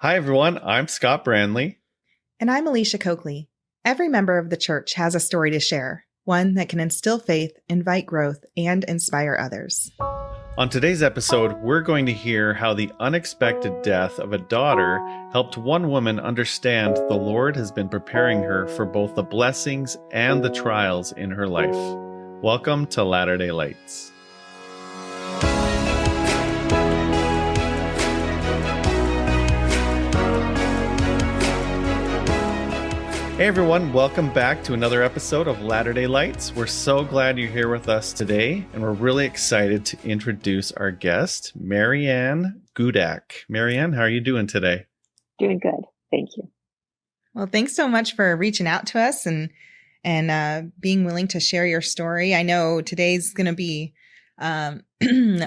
Hi, everyone. I'm Scott Branley. And I'm Alicia Coakley. Every member of the church has a story to share, one that can instill faith, invite growth, and inspire others. On today's episode, we're going to hear how the unexpected death of a daughter helped one woman understand the Lord has been preparing her for both the blessings and the trials in her life. Welcome to Latter-day Lights. Hey everyone, welcome back to another episode of Latter-day Lights. We're so glad you're here with us today, and we're really excited to introduce our guest, Mariann Gudac. Mariann, how are you doing today? Doing good. Thank you. Well, thanks so much for reaching out to us and being willing to share your story. I know today's going to be a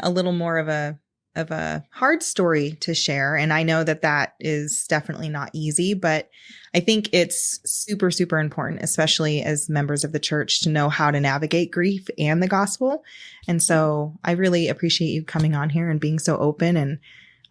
little more of a hard story to share. And I know that is definitely not easy, but I think it's super, super important, especially as members of the church, to know how to navigate grief and the gospel. And so I really appreciate you coming on here and being so open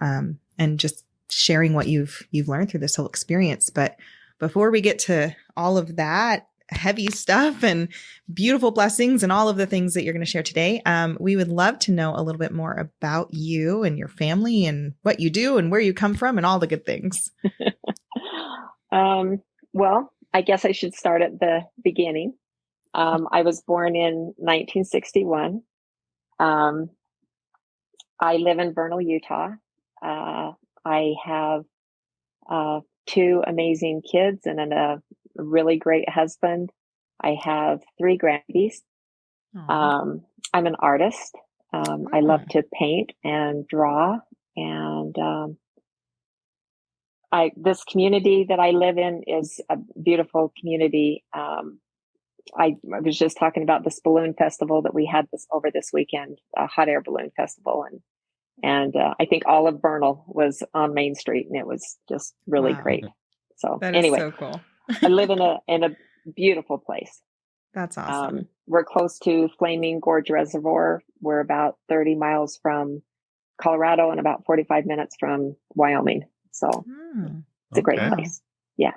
and just sharing what you've learned through this whole experience. But before we get to all of that heavy stuff and beautiful blessings and all of the things that you're going to share today, we would love to know a little bit more about you and your family and what you do and where you come from and all the good things. Well, I guess I should start at the beginning. I was born in 1961. I live in Vernal, Utah. I have two amazing kids and a really great husband. I have 3 grandbabies. I'm an artist. I love to paint and draw, and this community that I live in is a beautiful community. I was just talking about this balloon festival that we had this weekend, a hot air balloon festival, and I think all of Vernal was on Main Street, and it was just really great. So that anyway, is so cool. I live in a beautiful place. That's awesome. We're close to Flaming Gorge Reservoir. We're about 30 miles from Colorado and about 45 minutes from Wyoming. So it's a great place. Yeah.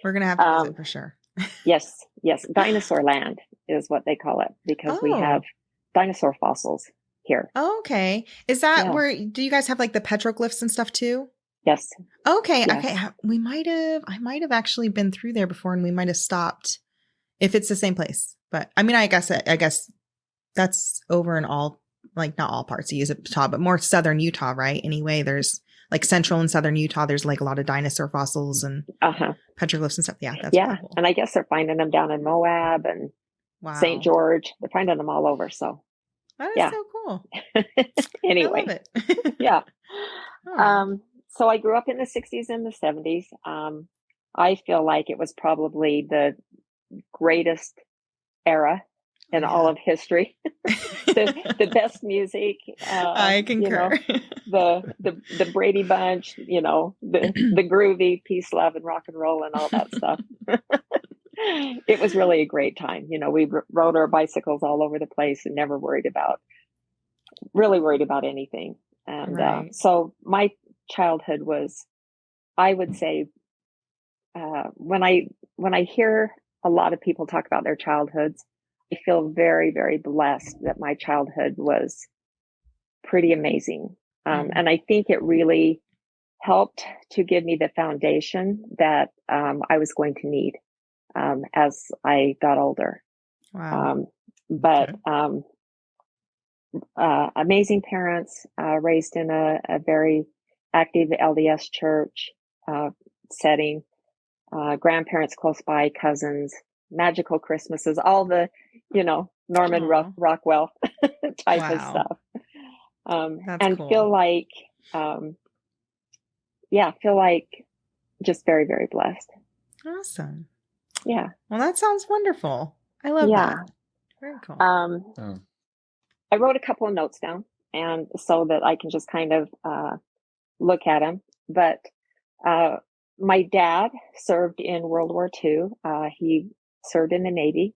We're going to have to visit for sure. Yes. Dinosaur land is what they call it, because we have dinosaur fossils here. Oh, okay. Is that where, do you guys have like the petroglyphs and stuff too? Yes. Okay. Yes. Okay. I might have actually been through there before, and we might have stopped if it's the same place. But I mean, I guess that's over in all, like, not all parts of Utah, but more southern Utah, right? Anyway, there's like central and southern Utah. There's like a lot of dinosaur fossils and petroglyphs and stuff. Yeah. That's really cool. And I guess they're finding them down in Moab and St. George. They're finding them all over. So that is so cool. Anyway. I love it. Yeah. So I grew up in the 60s and the 70s. I feel like it was probably the greatest era in all of history. the best music. I concur. The Brady Bunch, the groovy peace, love, and rock and roll and all that stuff. It was really a great time. We rode our bicycles all over the place and never really worried about anything. And so my childhood was, I would say, when I hear a lot of people talk about their childhoods, I feel very, very blessed that my childhood was pretty amazing. And I think it really helped to give me the foundation that I was going to need as I got older. Wow. Amazing parents, raised in a very active LDS church setting, grandparents close by, cousins, magical Christmases, all the, Norman Rockwell type of stuff. And cool. feel like just very, very blessed. Awesome. Yeah. Well, that sounds wonderful. I love that. Very cool. I wrote a couple of notes down, and so that I can just kind of look at them. But my dad served in World War II. He served in the Navy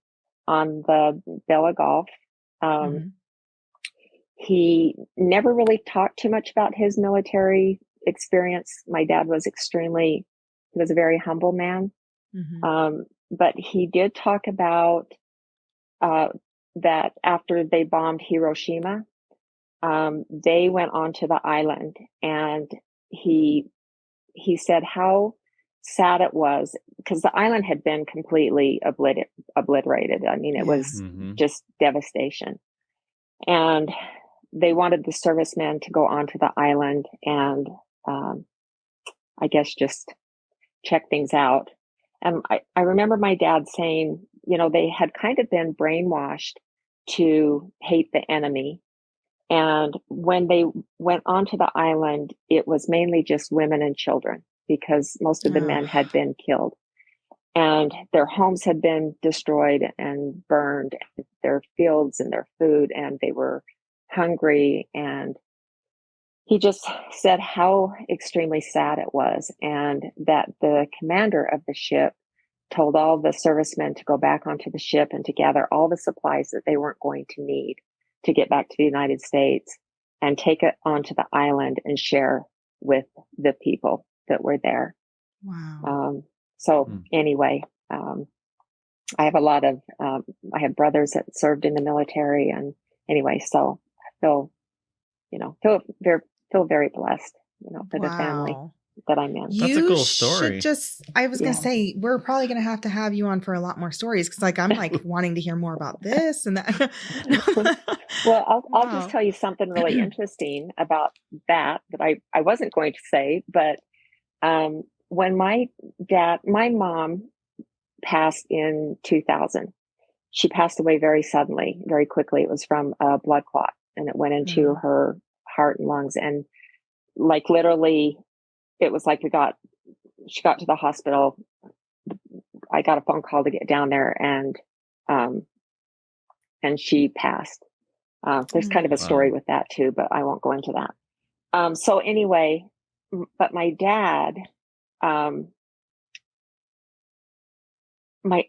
on the Bella Gulf. He never really talked too much about his military experience. My dad was he was a very humble man. But he did talk about that after they bombed Hiroshima, they went onto the island, and he said how sad it was because the island had been completely obliterated. I mean, it was just devastation. And they wanted the servicemen to go onto the island and I guess just check things out. And I remember my dad saying, you know, they had kind of been brainwashed to hate the enemy. And when they went onto the island, it was mainly just women and children because most of the men had been killed. And their homes had been destroyed and burned, their fields and their food, and they were hungry. And he just said how extremely sad it was, and that the commander of the ship told all the servicemen to go back onto the ship and to gather all the supplies that they weren't going to need to get back to the United States and take it onto the island and share with the people that were there. Wow. Anyway, I have a lot of, I have brothers that served in the military, and anyway, so I feel very blessed, you know, for the family that I'm in. That's a cool story. I was going to say, we're probably going to have you on for a lot more stories. Cause like, I'm like wanting to hear more about this and that. Well, I'll just tell you something really interesting about that I wasn't going to say, but, when my mom passed in 2000, she passed away very suddenly, very quickly. It was from a blood clot, and it went into her heart and lungs. And like literally, it was like she got to the hospital. I got a phone call to get down there, and she passed. There's kind of a story with that too, but I won't go into that. So anyway, but my dad,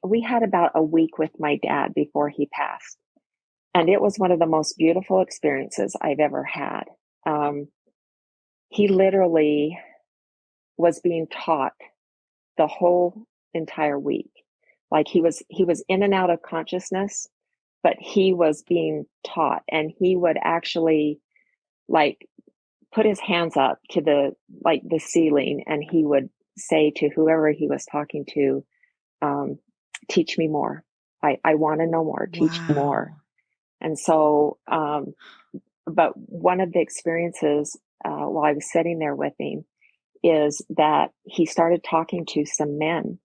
we had about a week with my dad before he passed. And it was one of the most beautiful experiences I've ever had. He literally was being taught the whole entire week. Like he was in and out of consciousness, but he was being taught, and he would actually like put his hands up to the ceiling, and he would say to whoever he was talking to, teach me more. I want to know more, teach me more. And so, but one of the experiences, while I was sitting there with him, is that he started talking to some men,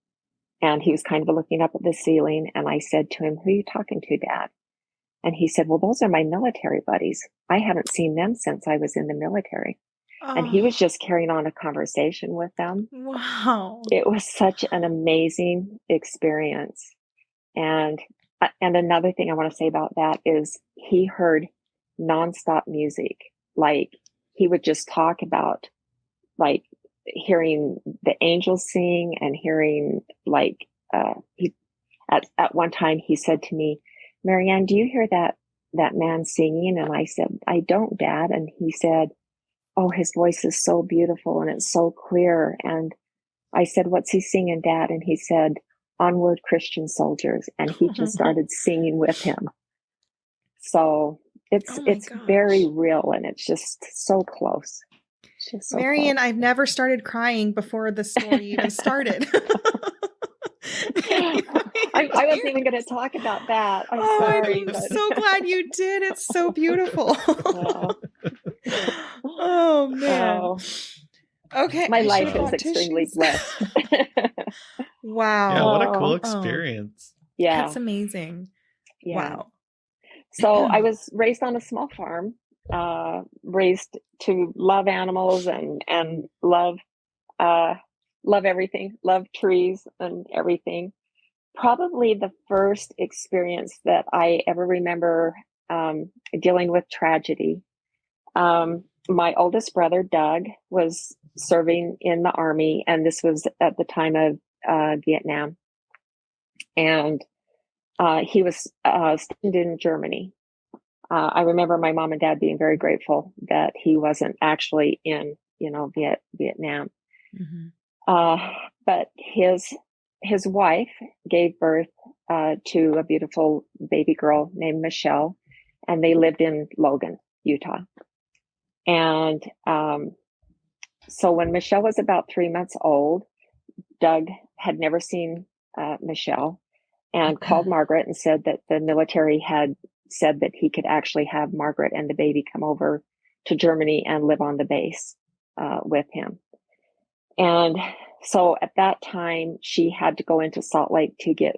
and he was kind of looking up at the ceiling. And I said to him, "Who are you talking to, Dad?" And he said, "Well, those are my military buddies. I haven't seen them since I was in the military." And he was just carrying on a conversation with them. Wow. It was such an amazing experience. And another thing I want to say about that is he heard nonstop music. Like he would just talk about like hearing the angels sing and hearing like, at one time he said to me, "Mariann, do you hear that man singing?" And I said, "I don't, Dad." And he said, "Oh, his voice is so beautiful and it's so clear." And I said, "What's he singing, Dad?" And he said, "Onward, Christian soldiers." And he just started singing with him. So it's very real, and it's just so close. It's just so Mariann, close. I've never started crying before the story even started. I wasn't even going to talk about that. I'm sorry. I'm so glad you did. It's so beautiful. Oh man. Oh. Okay. My life is extremely blessed. Wow. Yeah, what a cool experience. Yeah. That's amazing. Yeah. Wow. So I was raised on a small farm, raised to love animals and love everything, love trees and everything. Probably the first experience that I ever remember dealing with tragedy. My oldest brother, Doug, was serving in the Army, and this was at the time of Vietnam. And he was stationed in Germany. I remember my mom and dad being very grateful that he wasn't actually in Vietnam. Mm-hmm. But his wife gave birth to a beautiful baby girl named Michelle, and they lived in Logan, Utah. And so when Michelle was about 3 months old, Doug had never seen Michelle and called Margaret and said that the military had said that he could actually have Margaret and the baby come over to Germany and live on the base with him. And so at that time, she had to go into Salt Lake to get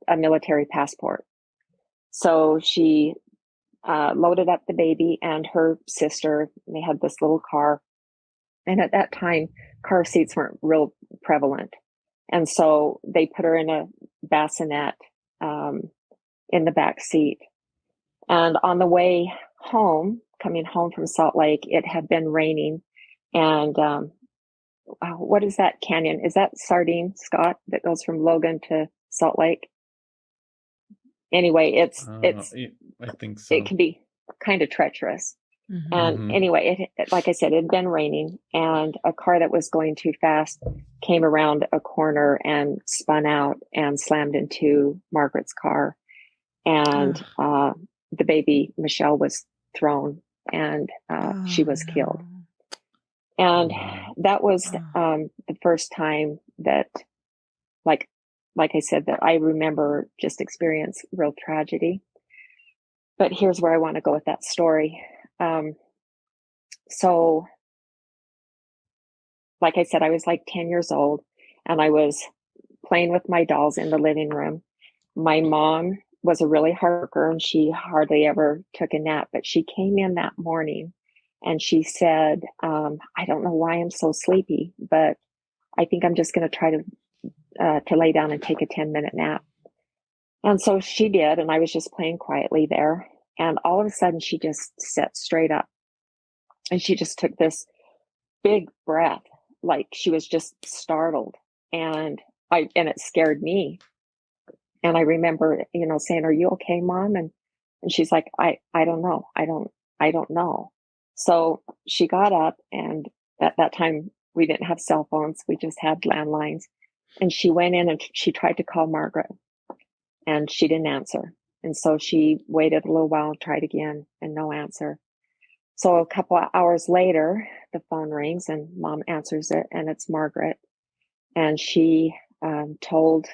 a military passport. So she loaded up the baby and her sister. And they had this little car. And at that time, car seats weren't real prevalent. And so they put her in a bassinet in the back seat. And on the way home, coming home from Salt Lake, it had been raining. And what is that canyon? Is that Sardine, Scott, that goes from Logan to Salt Lake? Anyway, it's I think so. It can be kind of treacherous. Mm-hmm. And anyway, like I said, it had been raining, and a car that was going too fast came around a corner and spun out and slammed into Margaret's car. And the baby, Michelle, was thrown, and she was killed. And that was the first time that, like I said, that I remember just experience real tragedy. But here's where I want to go with that story. So, like I said, I was like 10 years old, and I was playing with my dolls in the living room. My mom was a really hard worker, and she hardly ever took a nap, but she came in that morning and she said, I don't know why I'm so sleepy, but I think I'm just going to try to lay down and take a 10-minute nap. And so she did, and I was just playing quietly there. And all of a sudden, she just sat straight up, and she just took this big breath, like she was just startled. And it scared me. And I remember, saying, "Are you okay, Mom?" And she's like, I don't know. I don't know. So she got up, and at that time we didn't have cell phones. We just had landlines. And she went in and she tried to call Margaret, and she didn't answer. And so she waited a little while and tried again, and no answer. So a couple of hours later, the phone rings and Mom answers it, and it's Margaret. And she told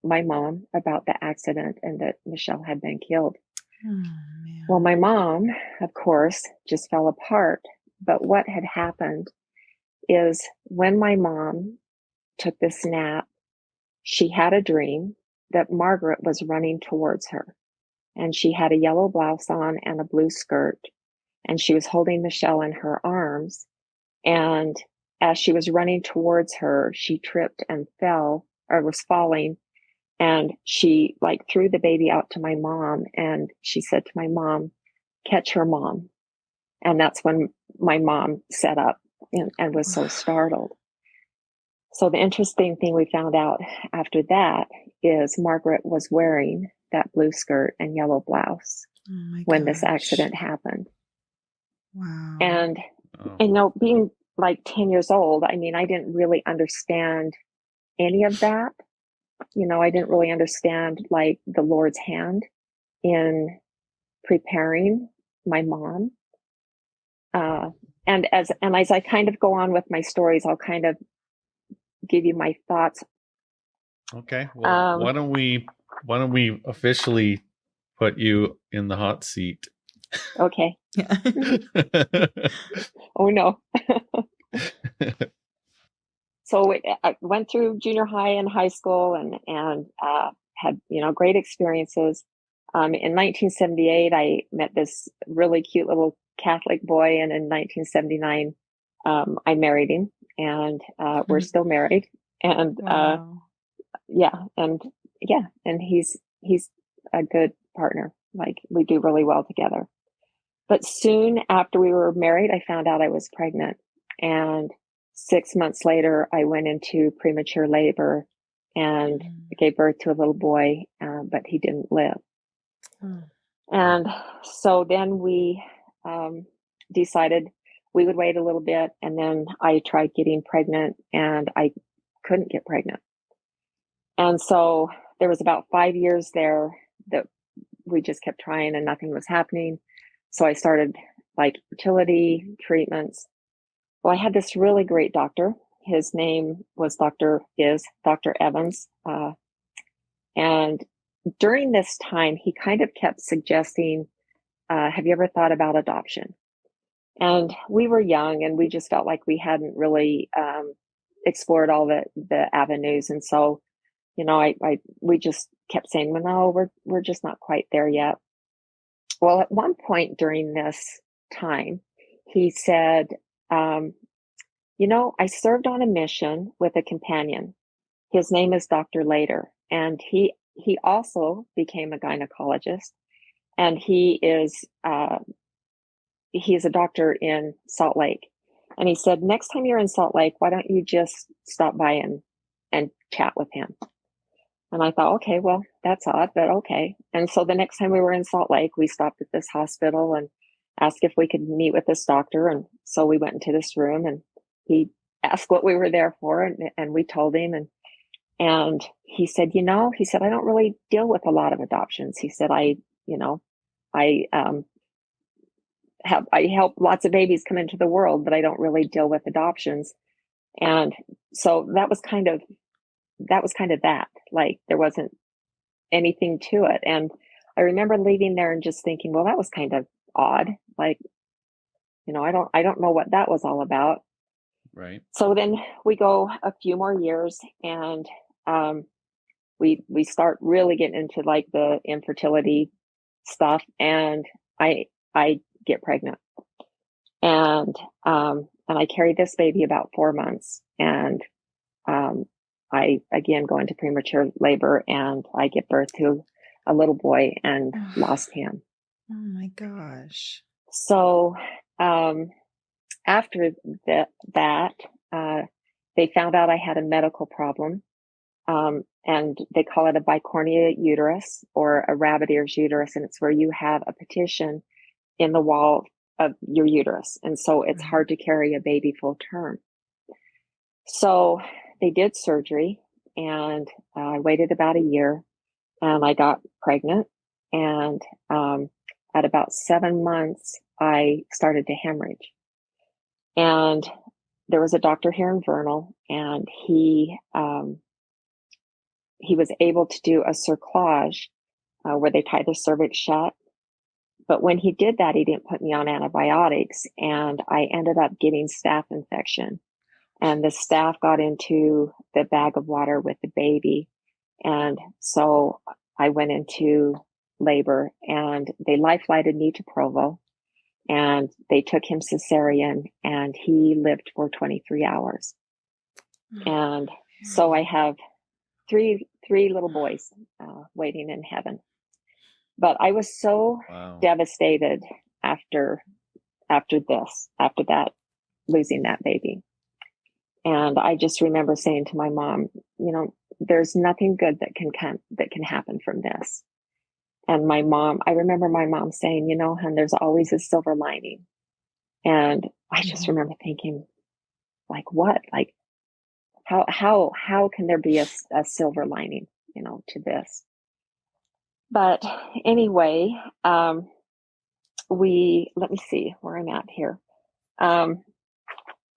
my mom about the accident and that Michelle had been killed. Oh, man. Well, my mom, of course, just fell apart. But what had happened is when my mom took this nap, she had a dream that Margaret was running towards her. And she had a yellow blouse on and a blue skirt. And she was holding Michelle in her arms. And as she was running towards her, she tripped and fell, or was falling. And she threw the baby out to my mom. And she said to my mom, "Catch her, Mom." And that's when my mom sat up and was so startled. So the interesting thing we found out after that is Margaret was wearing that blue skirt and yellow blouse when this accident happened. Wow. And, being 10 years old, I didn't really understand any of that. I didn't really understand the Lord's hand in preparing my mom. And as I kind of go on with my stories, I'll kind of give you my thoughts. Okay. Well, why don't we officially put you in the hot seat? Okay. Yeah. Oh no. So I went through junior high and high school and had, great experiences. In 1978, I met this really cute little Catholic boy. And in 1979, I married him, and we're still married. And Wow. and he's a good partner. We do really well together. But soon after we were married, I found out I was pregnant. And 6 months later, I went into premature labor and gave birth to a little boy, but he didn't live. And so then we decided we would wait a little bit, and then I tried getting pregnant, and I couldn't get pregnant. And so there was about 5 years there that we just kept trying and nothing was happening. So I started like fertility treatments. Well, I had this really great doctor. His name was Dr. Evans. And during this time, he kind of kept suggesting, have you ever thought about adoption? And we were young, and we just felt like we hadn't really explored all the avenues. And so, you know, we just kept saying, well, no, we're just not quite there yet. Well, at one point during this time, he said, you know, I served on a mission with a companion. His name is Dr. Later, and he also became a gynecologist, and he is a doctor in Salt Lake. And he said, next time you're in Salt Lake, why don't you just stop by and chat with him? And I thought, okay, well, that's odd, but okay. And so the next time we were in Salt Lake, we stopped at this hospital and asked if we could meet with this doctor. And so we went into this room, and he asked what we were there for, and we told him. And he said, you know, I don't really deal with a lot of adoptions. He said, I help lots of babies come into the world, but I don't really deal with adoptions. And so that was kind of that. Like, there wasn't anything to it. And I remember leaving there and just thinking, well, that was kind of odd. Like, you know, I don't know what that was all about. Right. So then we go a few more years, and we start really getting into like the infertility stuff, and I get pregnant, and I carry this baby about 4 months, and I again go into premature labor, and I give birth to a little boy and lost him. Oh my gosh. So after that, they found out I had a medical problem, and they call it a bicornea uterus or a rabbit ears uterus, and it's where you have a petition in the wall of your uterus, and so it's hard to carry a baby full term. So they did surgery, and I waited about a year, and I got pregnant, and at about 7 months, I started to hemorrhage. And there was a doctor here in Vernal, and he was able to do a cerclage where they tie the cervix shut. But when he did that, he didn't put me on antibiotics, and I ended up getting staph infection. And the staph got into the bag of water with the baby. And so I went into labor, and they life-flighted me to Provo, and they took him cesarean, and he lived for 23 hours. And so I have three little boys waiting in heaven. But I was so devastated after that, losing that baby. And I just remember saying to my mom, you know, there's nothing good that can happen from this. And I remember my mom saying, you know, hon, there's always a silver lining. And I just remember thinking, like, what? Like, how can there be a silver lining, you know, to this? But anyway, let me see where I'm at here.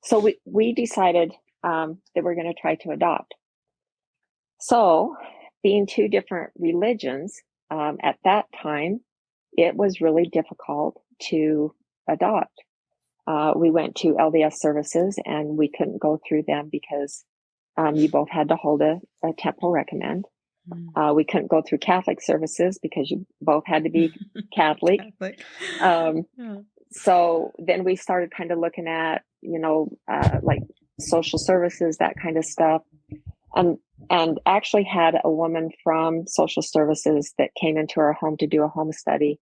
So we decided that we're going to try to adopt. So, being two different religions, at that time, it was really difficult to adopt. We went to LDS services, and we couldn't go through them because you both had to hold a temple recommend. We couldn't go through Catholic services because you both had to be Catholic. So then we started kind of looking at, you know, like social services, that kind of stuff. And actually had a woman from social services that came into our home to do a home study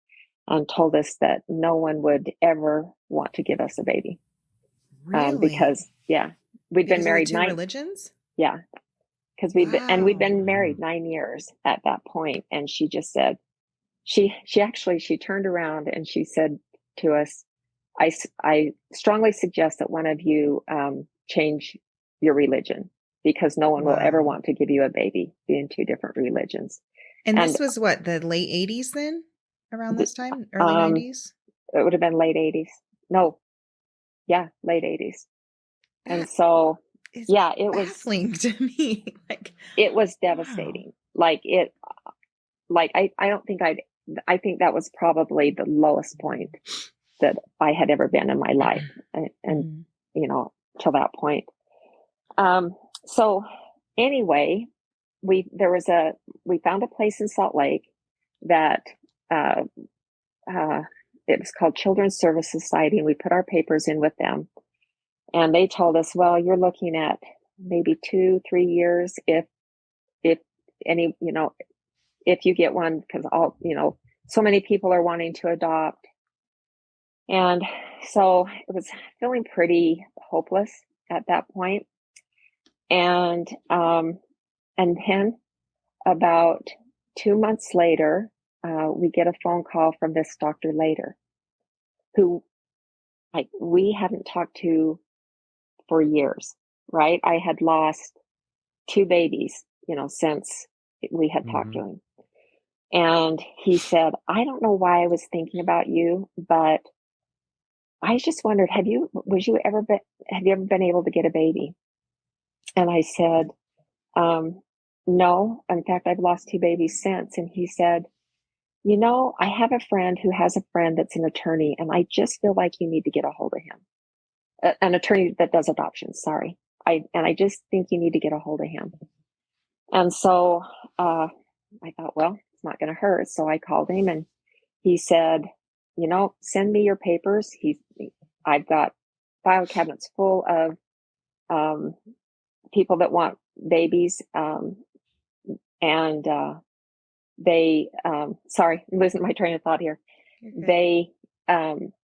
and told us that no one would ever want to give us a baby. Really? Because we'd been married 9 religions. Yeah. Because we'd been married 9 years at that point. And she just said, she turned around and she said to us, I strongly suggest that one of you change your religion, because no one will ever Wow. want to give you a baby, be in two different religions. And And this was what, the late 80s then? Around this time? Early um, 90s? it would have been late 80s. No, yeah, late 80s. And That so, is yeah, it was baffling to me. Like, wow. devastating. I don't think I think that was probably the lowest point that I had ever been in my life. And Mhm. till that point. So anyway, we found a place in Salt Lake that, uh, it was called Children's Service Society, and we put our papers in with them. And they told us, well, you're looking at maybe 2-3 years if any, if you get one, because so many people are wanting to adopt. And so it was feeling pretty hopeless at that point. And then about 2 months later, we get a phone call from this Dr. Later, who we hadn't talked to for years, right? I had lost 2 babies, since we had talked to him. And he said, I don't know why I was thinking about you, but I just wondered, have you ever been able to get a baby? And I said, no. In fact, I've lost 2 babies since. And he said, I have a friend who has a friend that's an attorney, and I just feel like you need to get a hold of him. An attorney that does adoptions. Sorry. I just think you need to get a hold of him. And so, I thought, well, it's not going to hurt. So I called him, and he said, send me your papers. I've got file cabinets full of, people that want babies. And sorry, I'm losing my train of thought here. Okay. They,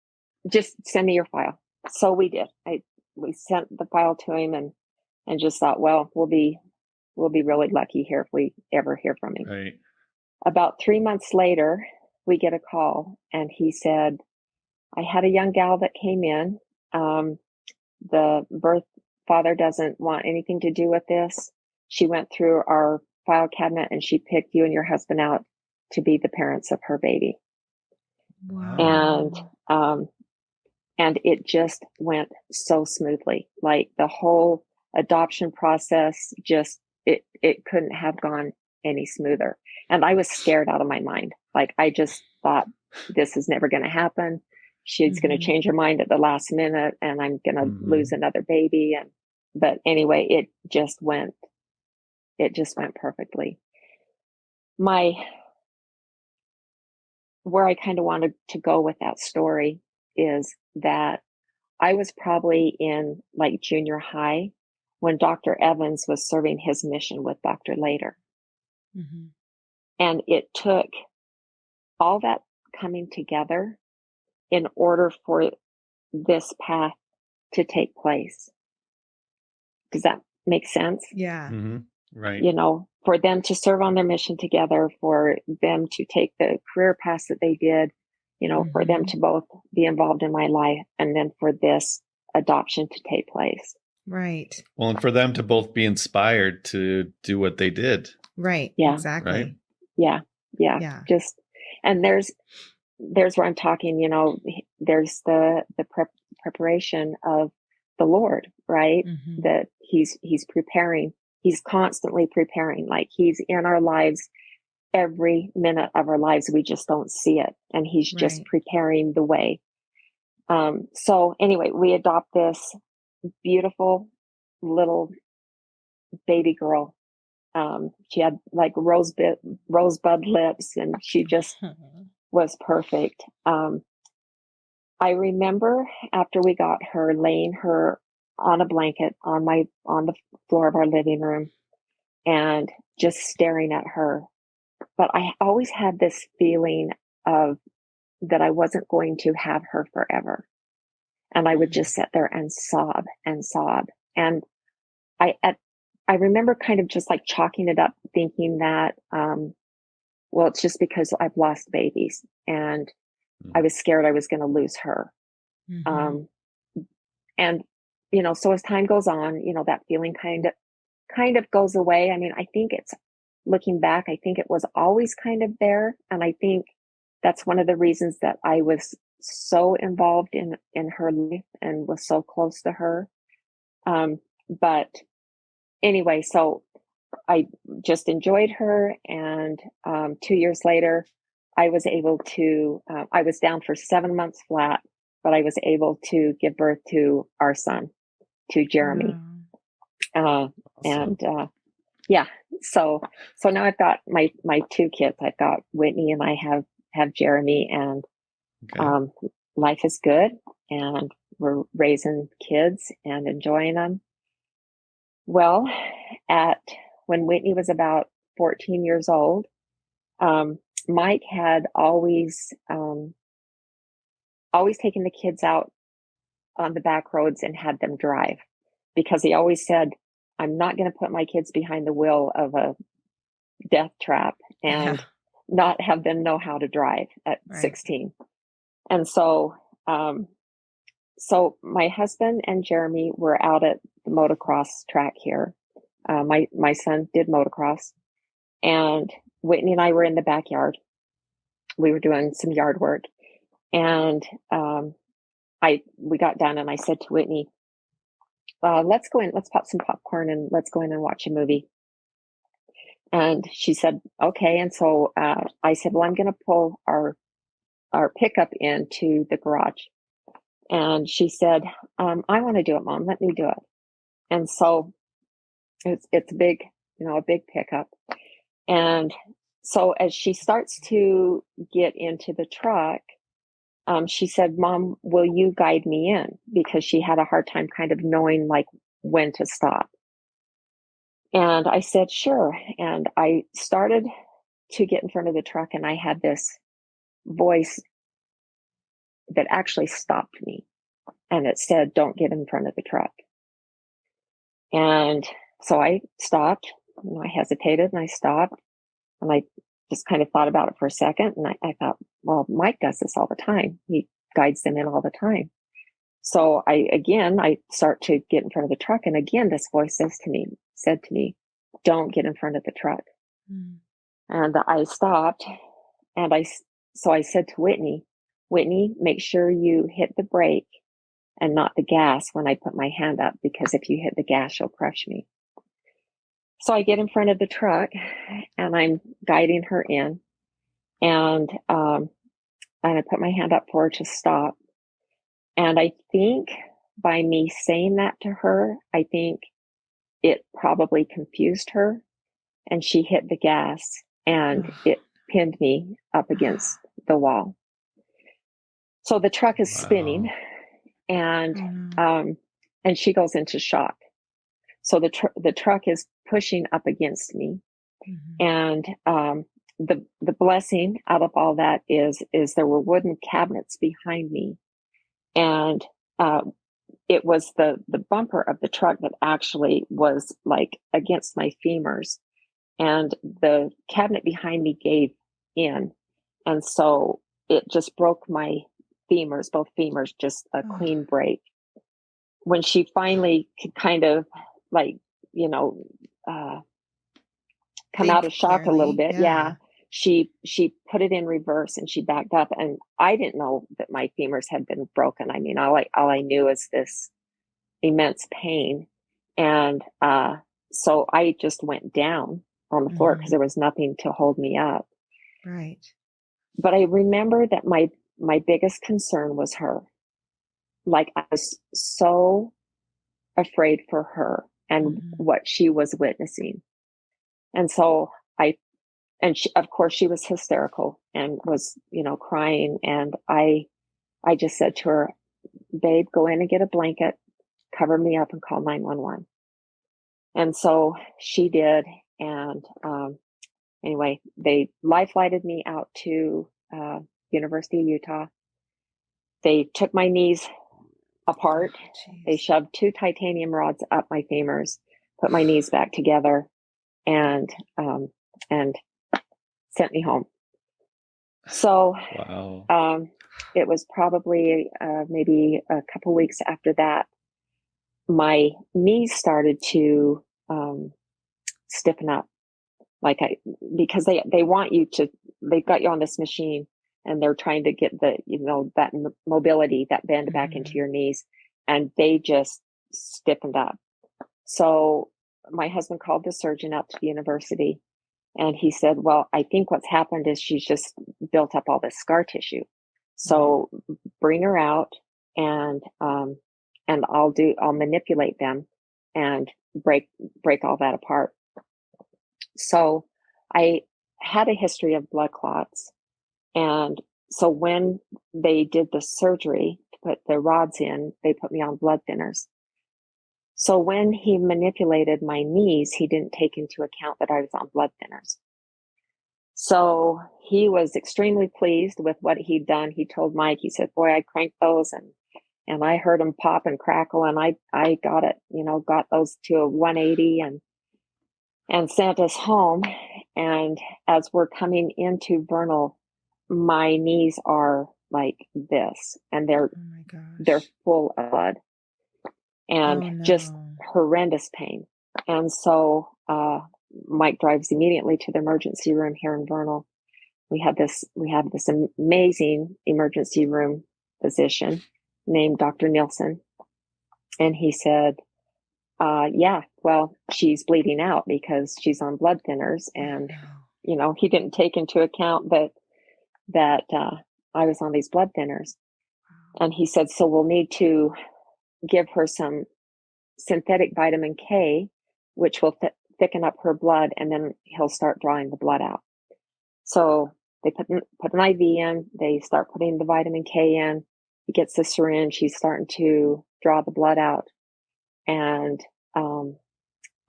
just send me your file. So we did. We sent the file to him, and just thought, well, we'll be really lucky here if we ever hear from him. Right. About 3 months later, we get a call, and he said, I had a young gal that came in. The birth father doesn't want anything to do with this. She went through our file cabinet, and she picked you and your husband out to be the parents of her baby. Wow. And it just went so smoothly. Like the whole adoption process, it couldn't have gone any smoother. And I was scared out of my mind. Like, I just thought, this is never going to happen. She's going to change her mind at the last minute, and I'm going to lose another baby. But anyway, it just went perfectly. Where I kind of wanted to go with that story is that I was probably in like junior high when Dr. Evans was serving his mission with Dr. Later. And it took all that coming together in order for this path to take place. Does that make sense? Yeah. Right. For them to serve on their mission together, for them to take the career paths that they did, for them to both be involved in my life, and then for this adoption to take place. Right. Well, and for them to both be inspired to do what they did. Right. Yeah. Exactly. Right. Yeah. Just, and there's where I'm talking, there's the preparation of the Lord, right? That he's preparing. He's constantly preparing. Like, he's in our lives every minute of our lives. We just don't see it. And he's just preparing the way. So anyway, we adopt this beautiful little baby girl. She had like rosebud lips, and she just was perfect. I remember after we got her, laying her on a blanket on the floor of our living room and just staring at her. But I always had this feeling of that I wasn't going to have her forever. And I would just sit there and sob and sob. And I remember kind of just like chalking it up, thinking that, well, it's just because I've lost babies, and I was scared I was going to lose her. Mm-hmm. And, so as time goes on, that feeling kind of goes away. I mean, I think looking back, I think it was always kind of there. And I think that's one of the reasons that I was so involved in her life and was so close to her. But anyway, so I just enjoyed her. And 2 years later, I was able to, I was down for 7 months flat, but I was able to give birth to our son, to Jeremy. Wow. And yeah, so now I've got my two kids. I've got Whitney and I have Jeremy, and Okay. life is good, and we're raising kids and enjoying them. Well, when Whitney was about 14 years old, Mike had always taken the kids out on the back roads and had them drive, because he always said, I'm not going to put my kids behind the wheel of a death trap and not have them know how to drive at Right. 16. And so my husband and Jeremy were out at the motocross track here. My son did motocross, and Whitney and I were in the backyard. We were doing some yard work, and we got done, and I said to Whitney, let's go in, let's pop some popcorn and let's go in and watch a movie. And she said, okay. And so I said, well, I'm going to pull our pickup into the garage. And she said, I want to do it, Mom. Let me do it. And so it's a big, a big pickup. And so as she starts to get into the truck, she said, Mom, will you guide me in? Because she had a hard time kind of knowing like when to stop. And I said, sure. And I started to get in front of the truck, and I had this voice that actually stopped me. And it said, don't get in front of the truck. And so I stopped, I hesitated, and I stopped, and I just kind of thought about it for a second. And I thought, well, Mike does this all the time. He guides them in all the time. So I start to get in front of the truck. And again, this voice said to me, don't get in front of the truck. Mm. And I stopped, and I said to Whitney, make sure you hit the brake and not the gas when I put my hand up, because if you hit the gas, you'll crush me. So I get in front of the truck, and I'm guiding her in, and I put my hand up for her to stop. And I think by me saying that to her, I think it probably confused her, and she hit the gas, and it pinned me up against the wall. So the truck is spinning, and she goes into shock. So the truck is pushing up against me. Mm-hmm. And the blessing out of all that is there were wooden cabinets behind me, and it was the bumper of the truck that actually was like against my femurs, and the cabinet behind me gave in, and so it just broke my femurs, both femurs, just a clean break. When she finally could kind of like, come out of shock clearly, a little bit. Yeah. She put it in reverse, and she backed up, and I didn't know that my femurs had been broken. I mean, all I knew is this immense pain. And, so I just went down on the floor because there was nothing to hold me up. Right. But I remember that my biggest concern was her. Like, I was so afraid for her and what she was witnessing. And so she, of course, she was hysterical and was, crying. And I just said to her, babe, go in and get a blanket, cover me up, and call 911. And so she did. And, anyway, they life-flighted me out to, University of Utah. They took my knees apart. They shoved 2 titanium rods up my femurs, put my knees back together, and sent me home. So Wow. it was probably maybe a couple weeks after that, my knees started to stiffen up. Like because they want you to, they've got you on this machine and they're trying to get the, that mobility, that bend back into your knees, and they just stiffened up. So my husband called the surgeon out to the university, and he said, well, I think what's happened is she's just built up all this scar tissue. So bring her out, and I'll manipulate them and break all that apart. So I had a history of blood clots. And so when they did the surgery to put the rods in, they put me on blood thinners. So when he manipulated my knees, he didn't take into account that I was on blood thinners. So he was extremely pleased with what he'd done. He told Mike, he said, boy, I cranked those and I heard them pop and crackle, and I got it, got those to a 180 and sent us home. And as we're coming into Vernal, my knees are like this, and they're full of blood and just horrendous pain. And so Mike drives immediately to the emergency room here in Vernal. We have this amazing emergency room physician named Dr. Nielsen. And he said, yeah, well, she's bleeding out because she's on blood thinners. And, he didn't take into account that I was on these blood thinners. And he said, so we'll need to give her some synthetic vitamin K, which will thicken up her blood, and then he'll start drawing the blood out. So they put an IV in, they start putting the vitamin K in, he gets the syringe, he's starting to draw the blood out. And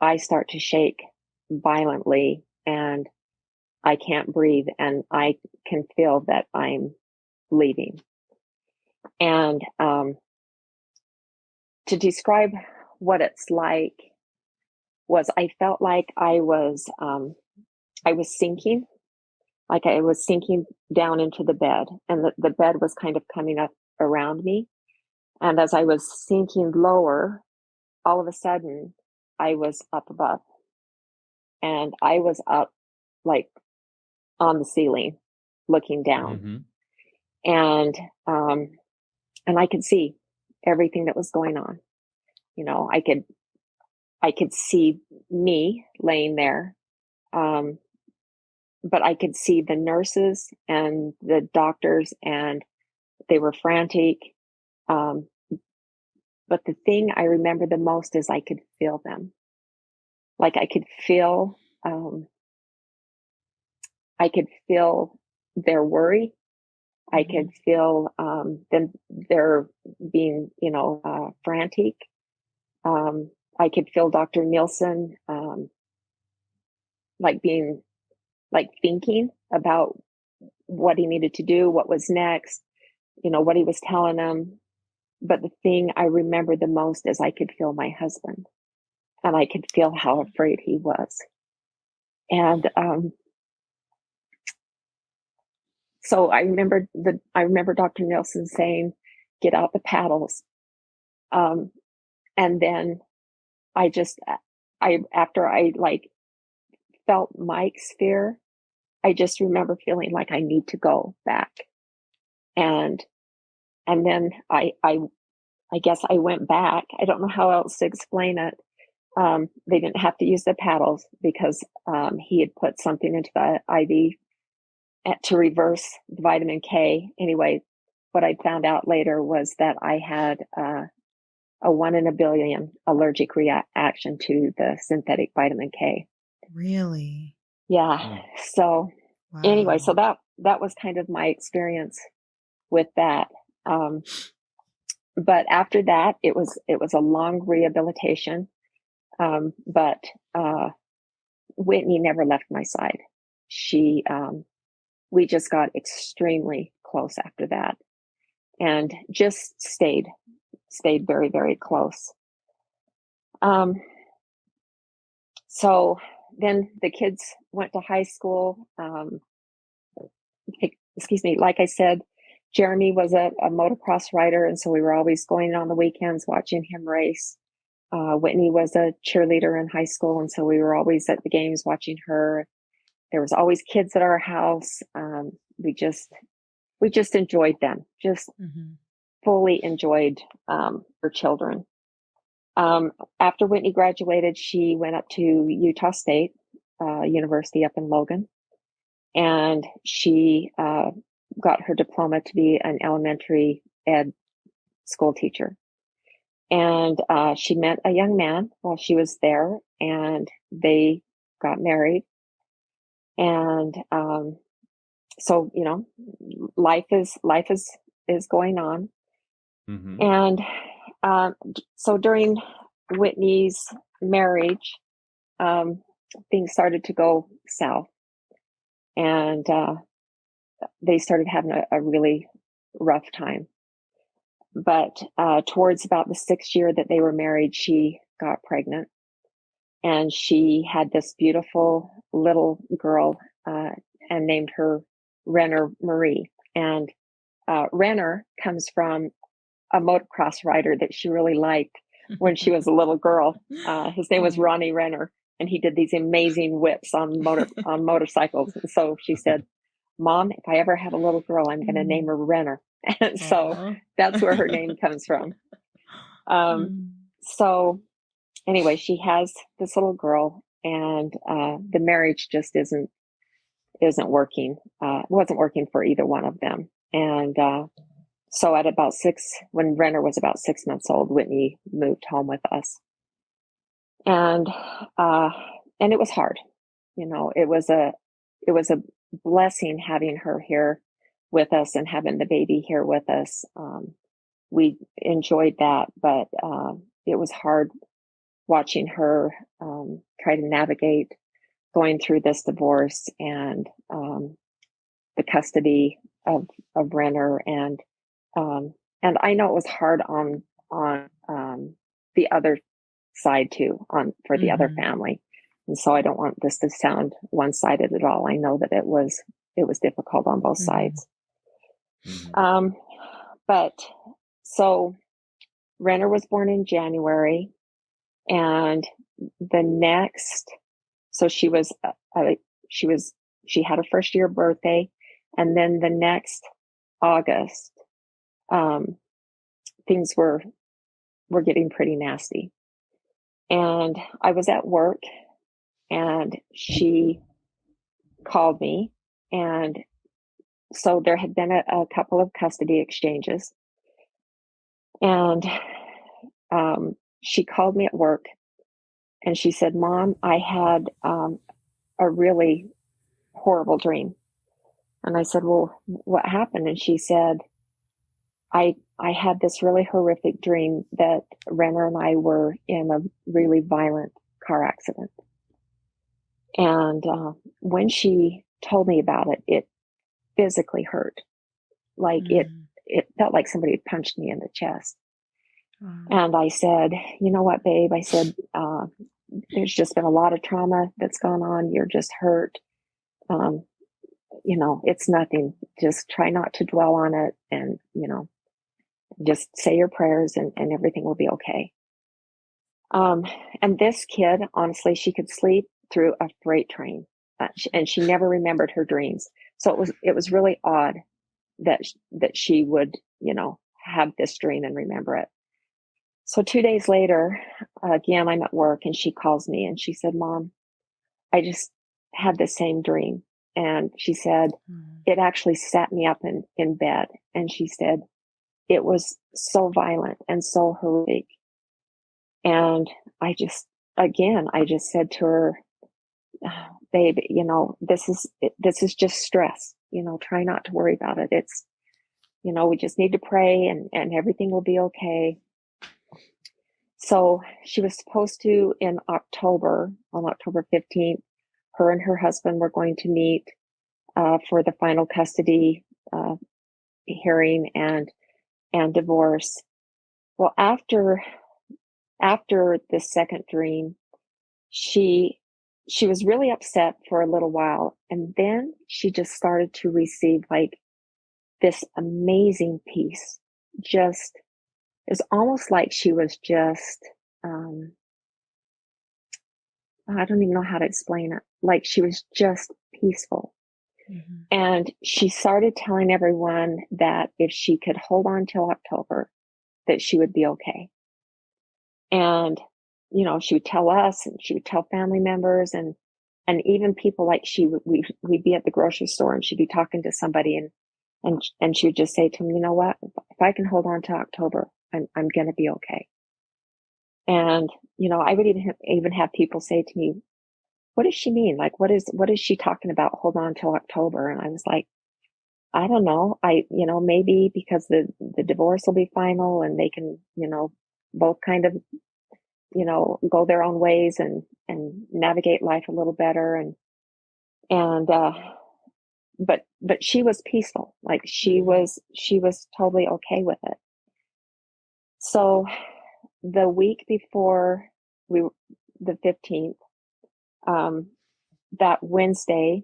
I start to shake violently, and I can't breathe, and I can feel that I'm bleeding. And to describe what it's like was, I felt like I was sinking, like I was sinking down into the bed, and the bed was kind of coming up around me. And as I was sinking lower, all of a sudden I was up above, and I was up like on the ceiling looking down. And I could see everything that was going on. I could see me laying there. But I could see the nurses and the doctors, and they were frantic. But the thing I remember the most is I could feel them. Like I could feel their worry. I could feel them, they're being, frantic. I could feel Dr. Nielsen thinking about what he needed to do, what was next, what he was telling them. But the thing I remember the most is I could feel my husband, and I could feel how afraid he was. And so I remember Dr. Nielsen saying, "Get out the paddles." And then after I felt Mike's fear, I just remember feeling like I need to go back. And then I guess I went back. I don't know how else to explain it. They didn't have to use the paddles because he had put something into the IV to reverse the vitamin K. Anyway, what I found out later was that I had a 1 in a billion allergic reaction to the synthetic vitamin K. Really? Yeah. So anyway, so that was kind of my experience with that. But after that, it was a long rehabilitation. But Whitney never left my side. We just got extremely close after that, and just stayed very, very close. So then the kids went to high school. excuse me, like I said, Jeremy was a motocross rider, and so we were always going on the weekends watching him race. Whitney was a cheerleader in high school, and so we were always at the games watching her. There was always kids at our house. We just enjoyed them, just fully enjoyed her children. After Whitney graduated, she went up to Utah State University up in Logan, and she got her diploma to be an elementary ed school teacher. And she met a young man while she was there, and they got married. And so, you know, life is going on. And so during Whitney's marriage, things started to go south, and they started having a really rough time. But towards about the 6th year that they were married, she got pregnant, and she had this beautiful little girl, and named her Renner Marie. And Renner comes from a motocross rider that she really liked when she was a little girl. His name was Ronnie Renner, and he did these amazing whips on motorcycles. And so she said, "Mom, if I ever have a little girl, I'm going to name her Renner." And so that's where her name comes from. So anyway, she has this little girl, and the marriage just isn't working. Wasn't working for either one of them. And so at about when Renner was about 6 months old, Whitney moved home with us. And it was hard. You know, it was a blessing having her here with us and having the baby here with us. We enjoyed that, but it was hard watching her try to navigate going through this divorce and the custody of Renner, and I know it was hard on the other side too, for the other family. And so I don't want this to sound one-sided at all. I know that it was difficult on both sides. But so Renner was born in January, and the next, so she had her first year birthday, and then the next August, things were getting pretty nasty. And I was at work, and she called me, and so there had been a couple of custody exchanges, and she called me at work, and she said, "Mom, I had a really horrible dream." And I said, "Well, what happened?" And she said, I had this really horrific dream that Renner and I were in a really violent car accident. And when she told me about it, it physically hurt. Like it felt like somebody had punched me in the chest. And I said, "You know what, babe?" I said, "There's just been a lot of trauma that's gone on. You're just hurt. You know, it's nothing. Just try not to dwell on it, and, you know, just say your prayers, and everything will be okay." And this kid, honestly, she could sleep through a freight train, and she never remembered her dreams. So it was really odd that she would, you know, have this dream and remember it. So 2 days later, again, I'm at work, and she calls me, and she said, "Mom, I just had the same dream." And she said, it actually sat me up in bed. And she said, it was so violent and so horrific. And I just said to her, "Babe, you know, this is just stress. You know, try not to worry about it. It's, you know, we just need to pray, and everything will be okay." So she was supposed to, on October 15th, her and her husband were going to meet for the final custody hearing and divorce. Well, after the second dream, she was really upset for a little while, and then she just started to receive like this amazing peace. Just, it's almost like she was just, I don't even know how to explain it. Like she was just peaceful. Mm-hmm. And she started telling everyone that if she could hold on till October, that she would be okay. And, you know, she would tell us, and she would tell family members, and even people like we'd be at the grocery store and she'd be talking to somebody, and she would just say to me, you know what, if I can hold on to October, I'm going to be okay. And, you know, I would even have people say to me, what does she mean? Like, what is she talking about? Hold on till October. And I was like, I don't know. You know, maybe because the divorce will be final and they can, you know, both kind of, you know, go their own ways and navigate life a little better. But she was peaceful. Like she was totally okay with it. So the week before the 15th, that Wednesday,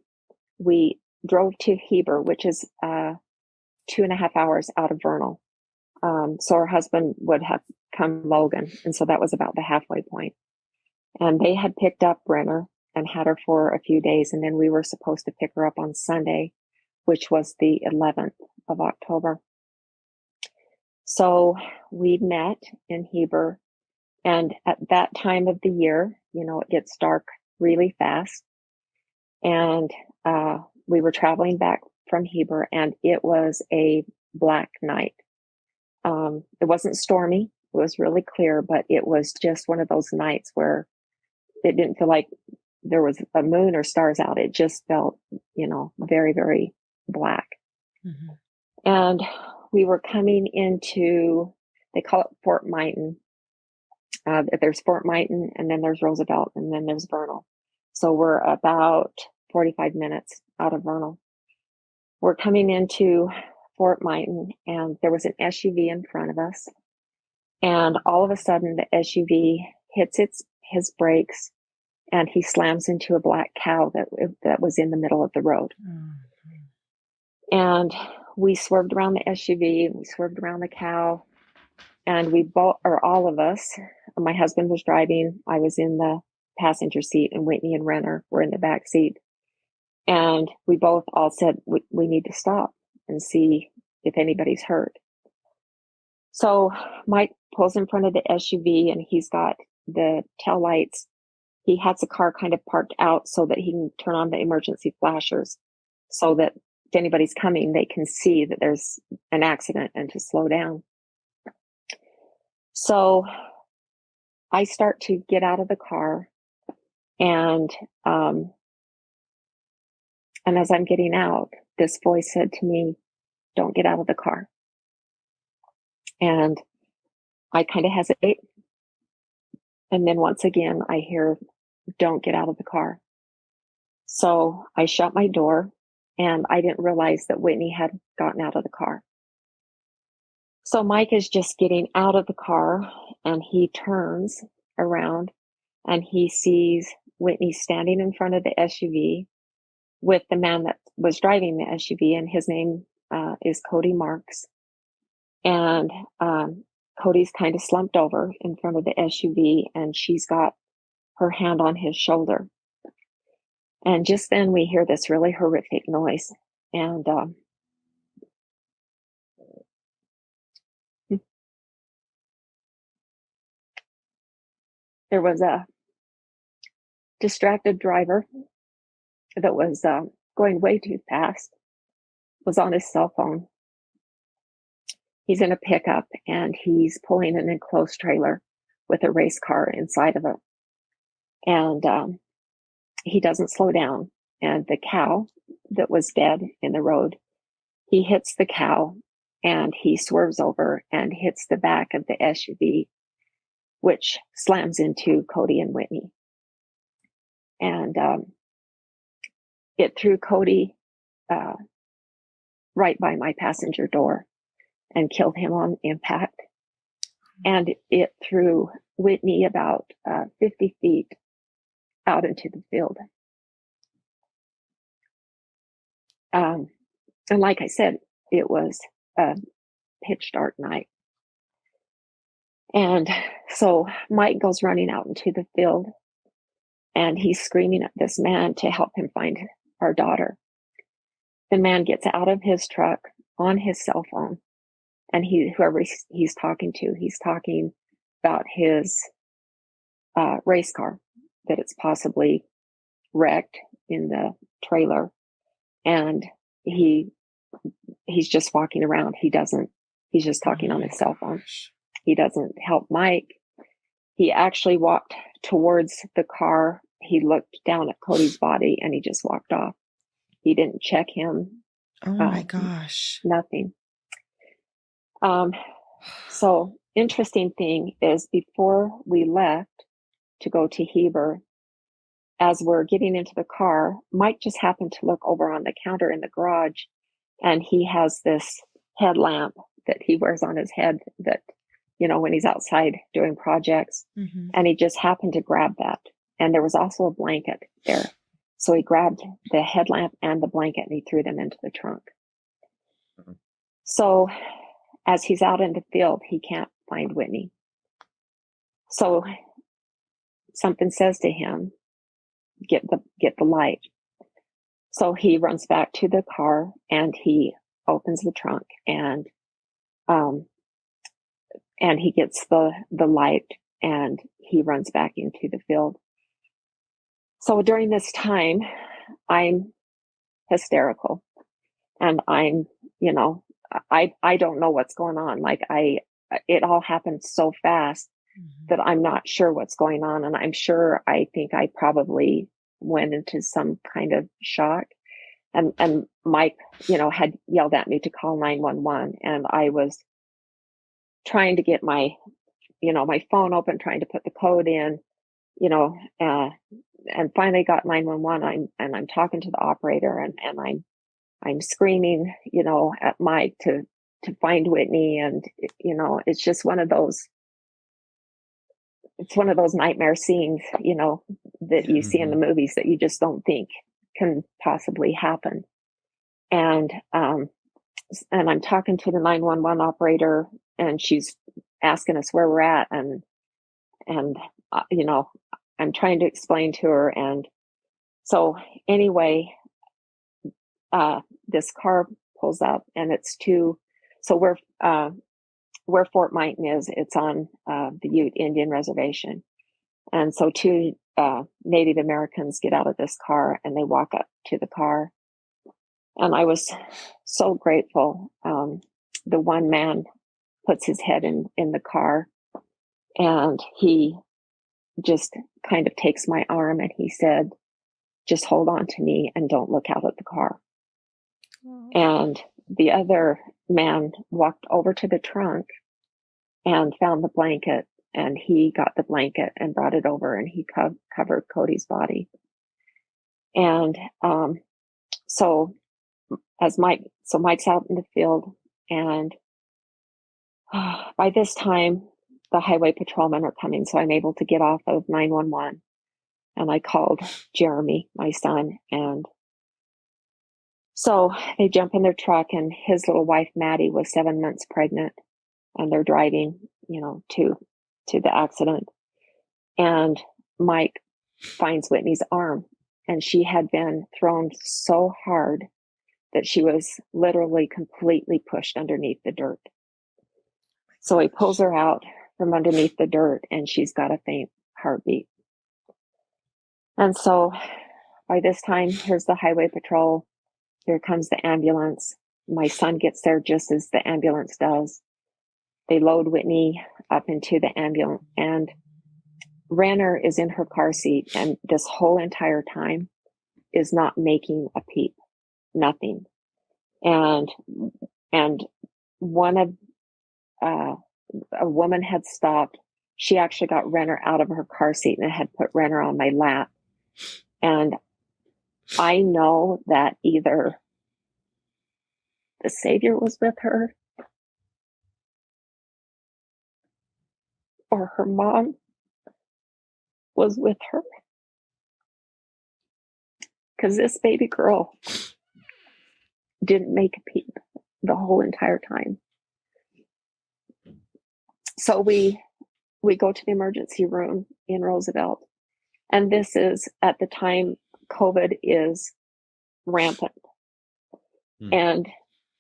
we drove to Heber, which is 2.5 hours out of Vernal. So her husband would have come Logan. And so that was about the halfway point. And they had picked up Brenner and had her for a few days. And then we were supposed to pick her up on Sunday, which was the 11th of October. So we met in Heber. And at that time of the year, you know, it gets dark really fast. And we were traveling back from Heber, and it was a black night. It wasn't stormy. It was really clear, but it was just one of those nights where it didn't feel like there was a moon or stars out. It just felt, you know, very, very black. Mm-hmm. And we were coming into, they call it Fort Minton. There's Fort Minton, and then there's Roosevelt, and then there's Vernal. So we're about 45 minutes out of Vernal. We're coming into Fort Minton, and there was an SUV in front of us. And all of a sudden, the SUV hits his brakes, and he slams into a black cow that was in the middle of the road. Mm-hmm. And we swerved around the SUV, and we swerved around the cow, and all of us, my husband was driving, I was in the passenger seat, and Whitney and Renner were in the back seat. And we both all said, we need to stop and see if anybody's hurt. So Mike pulls in front of the SUV, and he's got the tail lights. He has the car kind of parked out so that he can turn on the emergency flashers so that if anybody's coming, they can see that there's an accident and to slow down. So I start to get out of the car, and as I'm getting out, this voice said to me, "Don't get out of the car." And I kind of hesitate. And then once again, I hear, "Don't get out of the car." So I shut my door, and I didn't realize that Whitney had gotten out of the car. So Mike is just getting out of the car, and he turns around, and he sees Whitney standing in front of the SUV with the man that was driving the SUV, and his name is Cody Marks. And Cody's kind of slumped over in front of the SUV, and she's got her hand on his shoulder. And just then we hear this really horrific noise. And there was a distracted driver that was going way too fast, was on his cell phone. He's in a pickup, and he's pulling an enclosed trailer with a race car inside of it. And he doesn't slow down. And the cow that was dead in the road, he hits the cow, and he swerves over and hits the back of the SUV, which slams into Cody and Whitney. And it threw Cody right by my passenger door and killed him on impact. And it threw Whitney about 50 feet out into the field. And like I said, it was a pitch dark night. And so Mike goes running out into the field, and he's screaming at this man to help him find our daughter. The man gets out of his truck on his cell phone, and whoever he's talking to, he's talking about his race car, that it's possibly wrecked in the trailer, and he's just walking around. He's just talking on his cell phone. He doesn't help Mike. He actually walked towards the car. He looked down at Cody's body, and he just walked off. He didn't check him. Oh my gosh. Nothing. So interesting thing is, before we left to go to Heber, as we're getting into the car, Mike just happened to look over on the counter in the garage, and he has this headlamp that he wears on his head that, when he's outside doing projects. Mm-hmm. And he just happened to grab that. And there was also a blanket there. So he grabbed the headlamp and the blanket, and he threw them into the trunk. Mm-hmm. So as he's out in the field, he can't find Whitney. So something says to him, get the light. So he runs back to the car, and he opens the trunk, and he gets the light, and he runs back into the field. So during this time, I'm hysterical, and I'm, I don't know what's going on. Like it all happened so fast that I'm not sure what's going on. And I think I probably went into some kind of shock, and Mike, had yelled at me to call 911, and I was trying to get my phone open, trying to put the code in, and finally got 911. I'm talking to the operator, and I'm screaming, at Mike to find Whitney. And, it's just one of those nightmare scenes, that you see in the movies that you just don't think can possibly happen. And I'm talking to the 911 operator, and she's asking us where we're at. And I'm trying to explain to her. And so anyway, this car pulls up, and it's so where Fort Mighton is, it's on the Ute Indian Reservation. And so two Native Americans get out of this car, and they walk up to the car. And I was so grateful. The one man puts his head in the car, and he just kind of takes my arm, and he said, just hold on to me and don't look out at the car. Oh. And the other man walked over to the trunk and found the blanket, and he got the blanket and brought it over, and he covered Cody's body. And so Mike's out in the field, and by this time the highway patrolmen are coming, so I'm able to get off of 911, and I called Jeremy, my son, and so they jump in their truck, and his little wife Maddie was 7 months pregnant, and they're driving, to the accident. And Mike finds Whitney's arm, and she had been thrown so hard that she was literally completely pushed underneath the dirt. So he pulls her out from underneath the dirt, and she's got a faint heartbeat. And so by this time, here's the highway patrol. Here comes the ambulance. My son gets there just as the ambulance does. They load Whitney up into the ambulance, and Renner is in her car seat, and this whole entire time is not making a peep, nothing. And one of a woman had stopped. She actually got Renner out of her car seat and had put Renner on my lap. And I know that either the Savior was with her, or her mom was with her. Because this baby girl didn't make a peep. the whole entire time. So we go to the emergency room in Roosevelt, and this is at the time COVID is rampant. And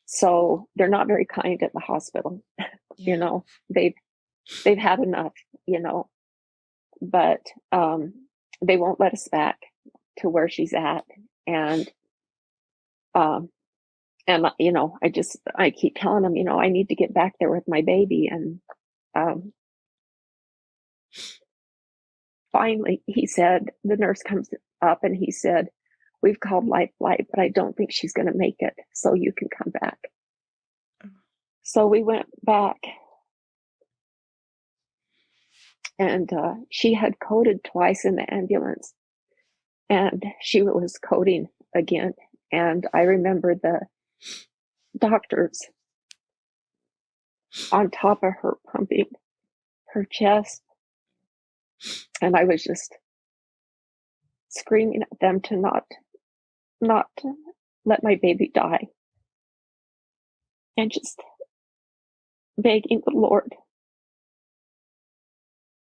so they're not very kind at the hospital. You know, they've had enough, you know, but they won't let us back to where she's at. And you know, I keep telling them, you know, I need to get back there with my baby. And finally he said, the nurse comes up and he said, we've called Life Flight, but I don't think she's going to make it, so you can come back. So we went back, and she had coded twice in the ambulance, and she was coding again. And I remember the doctors on top of her pumping her chest, and I was just screaming at them to not let my baby die, and just begging the Lord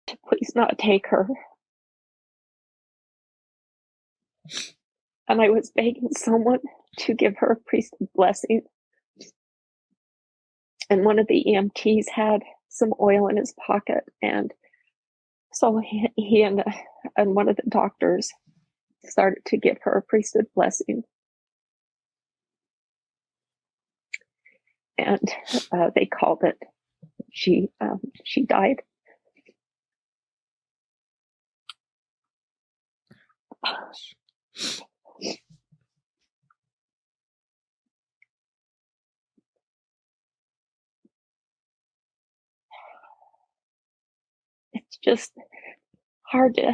to please not take her. And I was begging someone to give her a priesthood blessing. And one of the EMTs had some oil in his pocket, and so he and one of the doctors started to give her a priesthood blessing. And they called it. She died. It's just hard to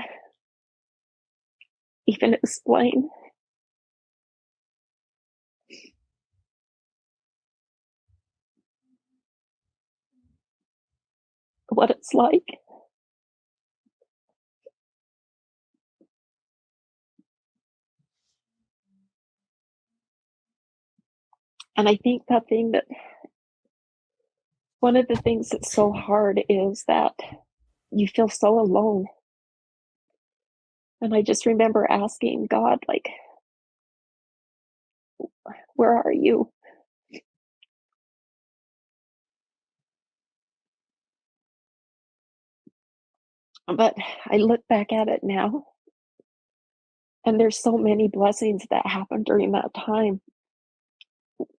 even explain. What it's like. And I think one of the things that's so hard is that you feel so alone. And I just remember asking God, like, where are you? But I look back at it now, and there's so many blessings that happened during that time.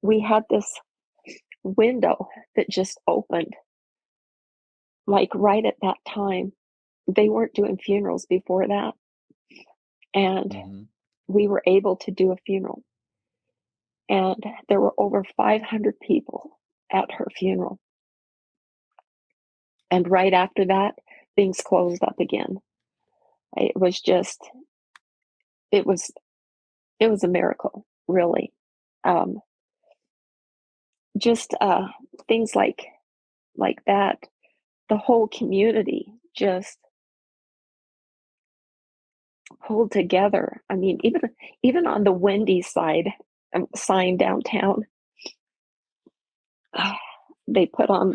We had this window that just opened, like right at that time. They weren't doing funerals before that. And we were able to do a funeral. And there were over 500 people at her funeral. And right after that, things closed up again. It was a miracle, really. Just things like that. The whole community just pulled together. I mean, even on the Wendy side sign downtown, they put on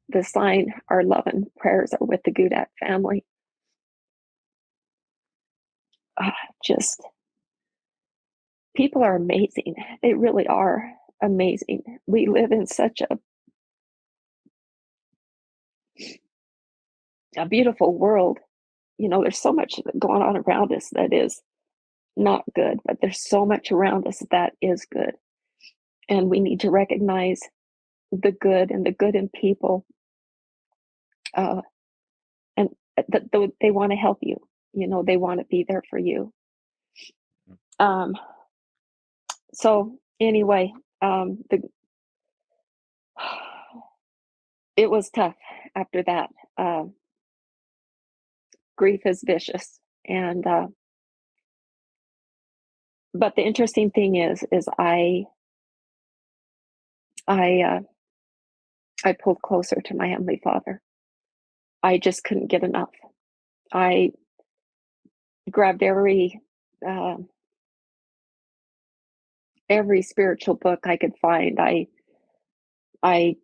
the sign, "Our love and prayers are with the Gudac family." Just people are amazing. They really are amazing. We live in such a beautiful world. You know, there's so much going on around us that is not good, but there's so much around us that is good. And we need to recognize the good and the good in people. And that they want to help you. You know, they want to be there for you. So anyway, it was tough after that. Grief is vicious. And but the interesting thing is I pulled closer to my Heavenly Father. I just couldn't get enough. I grabbed every spiritual book I could find. I I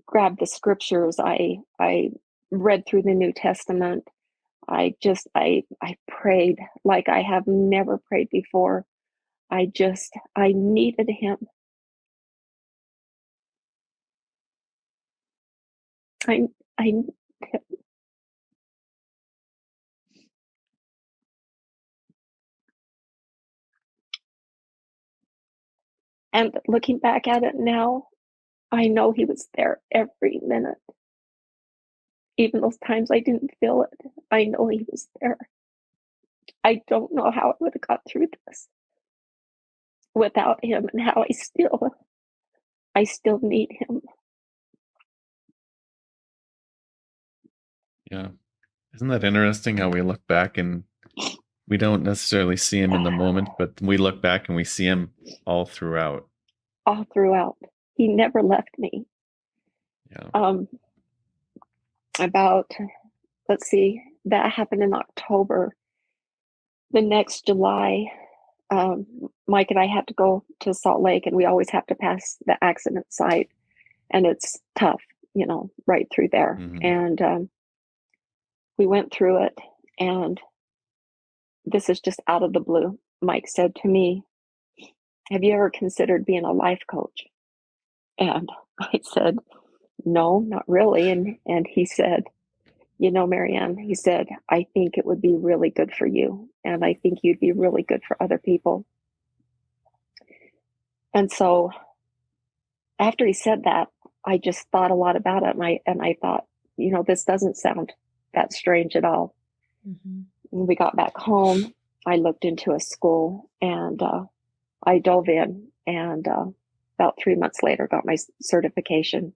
grabbed the scriptures. I read through the New Testament. I prayed like I have never prayed before. I needed him. I and looking back at it now, I know he was there every minute. Even those times I didn't feel it, I know he was there. I don't know how I would have got through this without him, and how I still need him. Yeah. Isn't that interesting how we look back and we don't necessarily see him in the moment, but we look back and we see him all throughout. All throughout. He never left me. Yeah. Let's see, that happened in October. The next July, Mike and I had to go to Salt Lake, and we always have to pass the accident site, and it's tough, right through there. Mm-hmm. And we went through it, and this is just out of the blue. Mike said to me, "Have you ever considered being a life coach?" And I said, "No, not really." And he said, Mariann, he said, "I think it would be really good for you. And I think you'd be really good for other people." And so after he said that, I just thought a lot about it. And I thought, this doesn't sound that strange at all. Mm-hmm. When we got back home, I looked into a school, and I dove in, and about 3 months later got my certification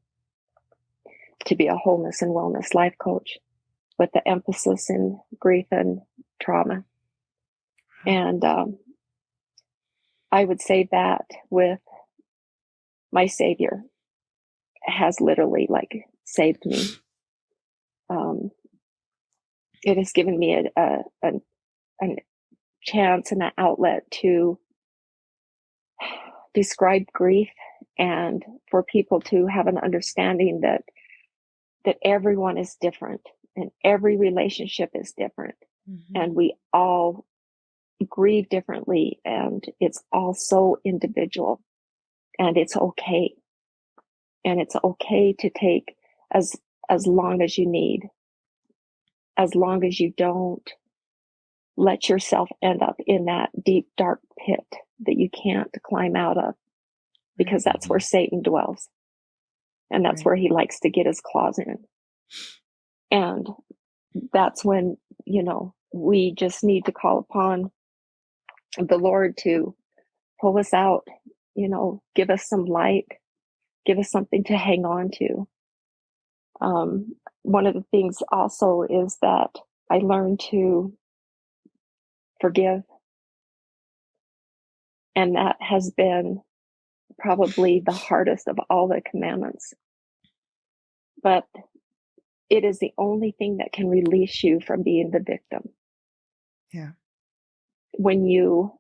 to be a wholeness and wellness life coach, with the emphasis in grief and trauma. And I would say that with my Savior has literally saved me. It has given me a chance and an outlet to describe grief, and for people to have an understanding that everyone is different, and every relationship is different. Mm-hmm. And we all grieve differently, and it's all so individual, and it's okay. And it's okay to take as long as you need, as long as you don't let yourself end up in that deep, dark pit that you can't climb out of, because that's where Satan dwells. And that's where he likes to get his claws in. And that's when, we just need to call upon the Lord to pull us out, give us some light, give us something to hang on to. One of the things also is that I learned to forgive. And that has been probably the hardest of all the commandments. But it is the only thing that can release you from being the victim. Yeah. When you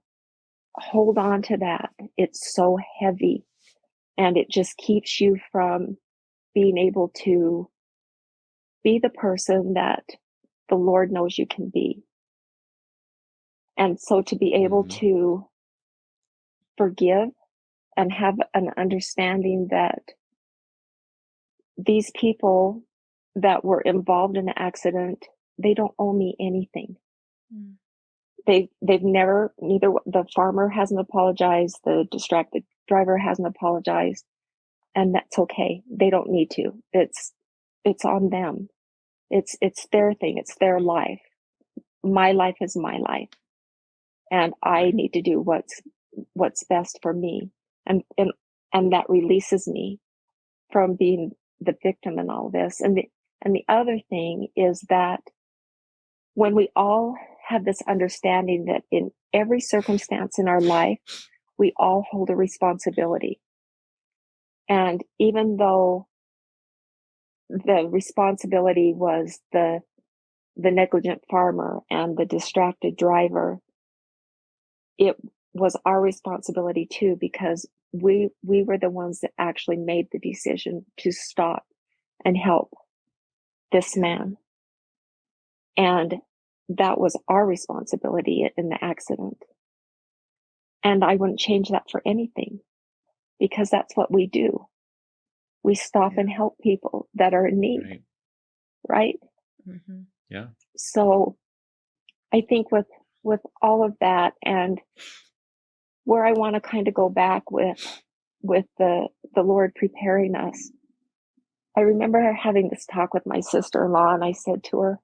hold on to that, it's so heavy, and it just keeps you from being able to be the person that the Lord knows you can be. And so to be able to forgive and have an understanding that these people that were involved in the accident, they don't owe me anything. Mm. They've never, neither the farmer hasn't apologized, the distracted driver hasn't apologized, and that's okay. They don't need to. It's on them. It's their thing. It's their life. My life is my life, and I need to do what's best for me, and that releases me from being the victim in all this. And the other thing is that when we all have this understanding that in every circumstance in our life, we all hold a responsibility. And even though the responsibility was the negligent farmer and the distracted driver, it was our responsibility too, because we were the ones that actually made the decision to stop and help this man. And that was our responsibility in the accident. And I wouldn't change that for anything, because that's what we do. We stop and help people that are in need, right? Mm-hmm. Yeah. So I think with all of that, and where I want to kind of go back with the Lord preparing us, I remember having this talk with my sister-in-law, and I said to her,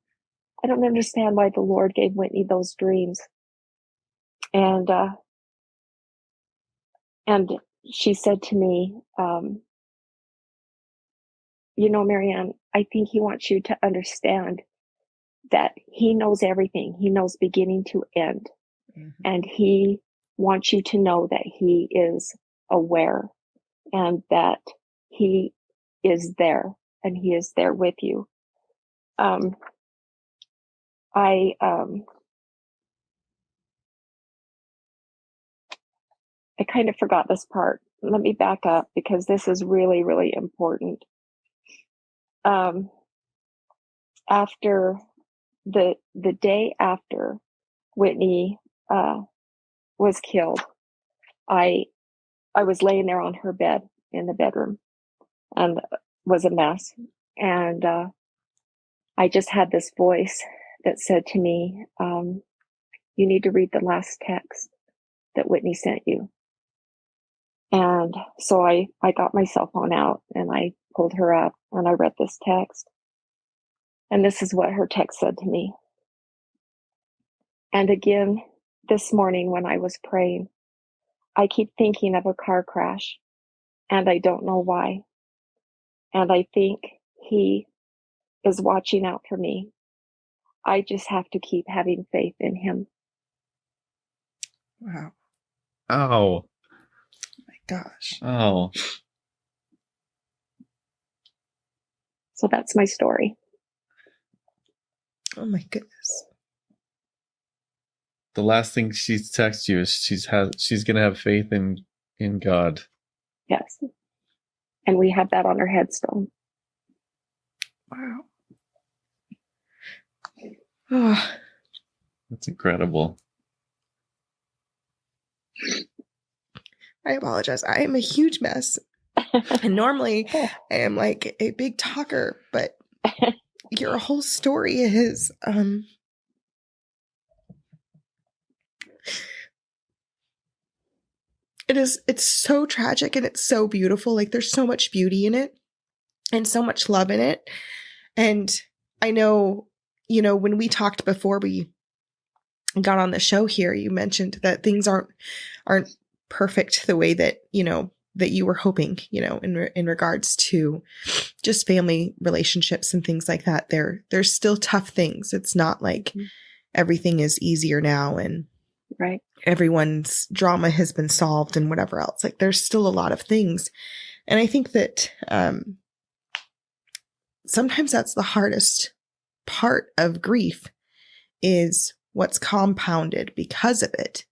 I don't understand why the Lord gave Whitney those dreams. And she said to me, you know, Mariann, I think he wants you to understand that he knows everything. He knows beginning to end. Mm-hmm. And he wants you to know that he is aware and that he is there, and he is there with you. I kind of forgot this part. Let me back up, because this is really, really important. After the day after Whitney was killed, I was laying there on her bed in the bedroom, and was a mess. And I just had this voice that said to me, you need to read the last text that Whitney sent you. And so I got my cell phone out, and I pulled her up, and I read this text. And this is what her text said to me. And again, this morning when I was praying, I keep thinking of a car crash, and I don't know why. And I think he is watching out for me. I just have to keep having faith in him. Wow. Oh. My gosh. Oh. So that's my story. Oh my goodness. The last thing she's texted you is she's gonna have faith in God. Yes. And we have that on her headstone. Wow. Oh. That's incredible. I apologize. I am a huge mess. And normally I am like a big talker, but your whole story is it's so tragic, and it's so beautiful. Like, there's so much beauty in it and so much love in it. And I know, you know, when we talked before we got on the show here, you mentioned that things aren't perfect the way that, you know, that you were hoping, you know, in regards to just family relationships and things like that. There's still tough things. It's not like everything is easier now and right. Everyone's drama has been solved and whatever else. Like, there's still a lot of things. And I think that sometimes that's the hardest part of grief, is what's compounded because of it.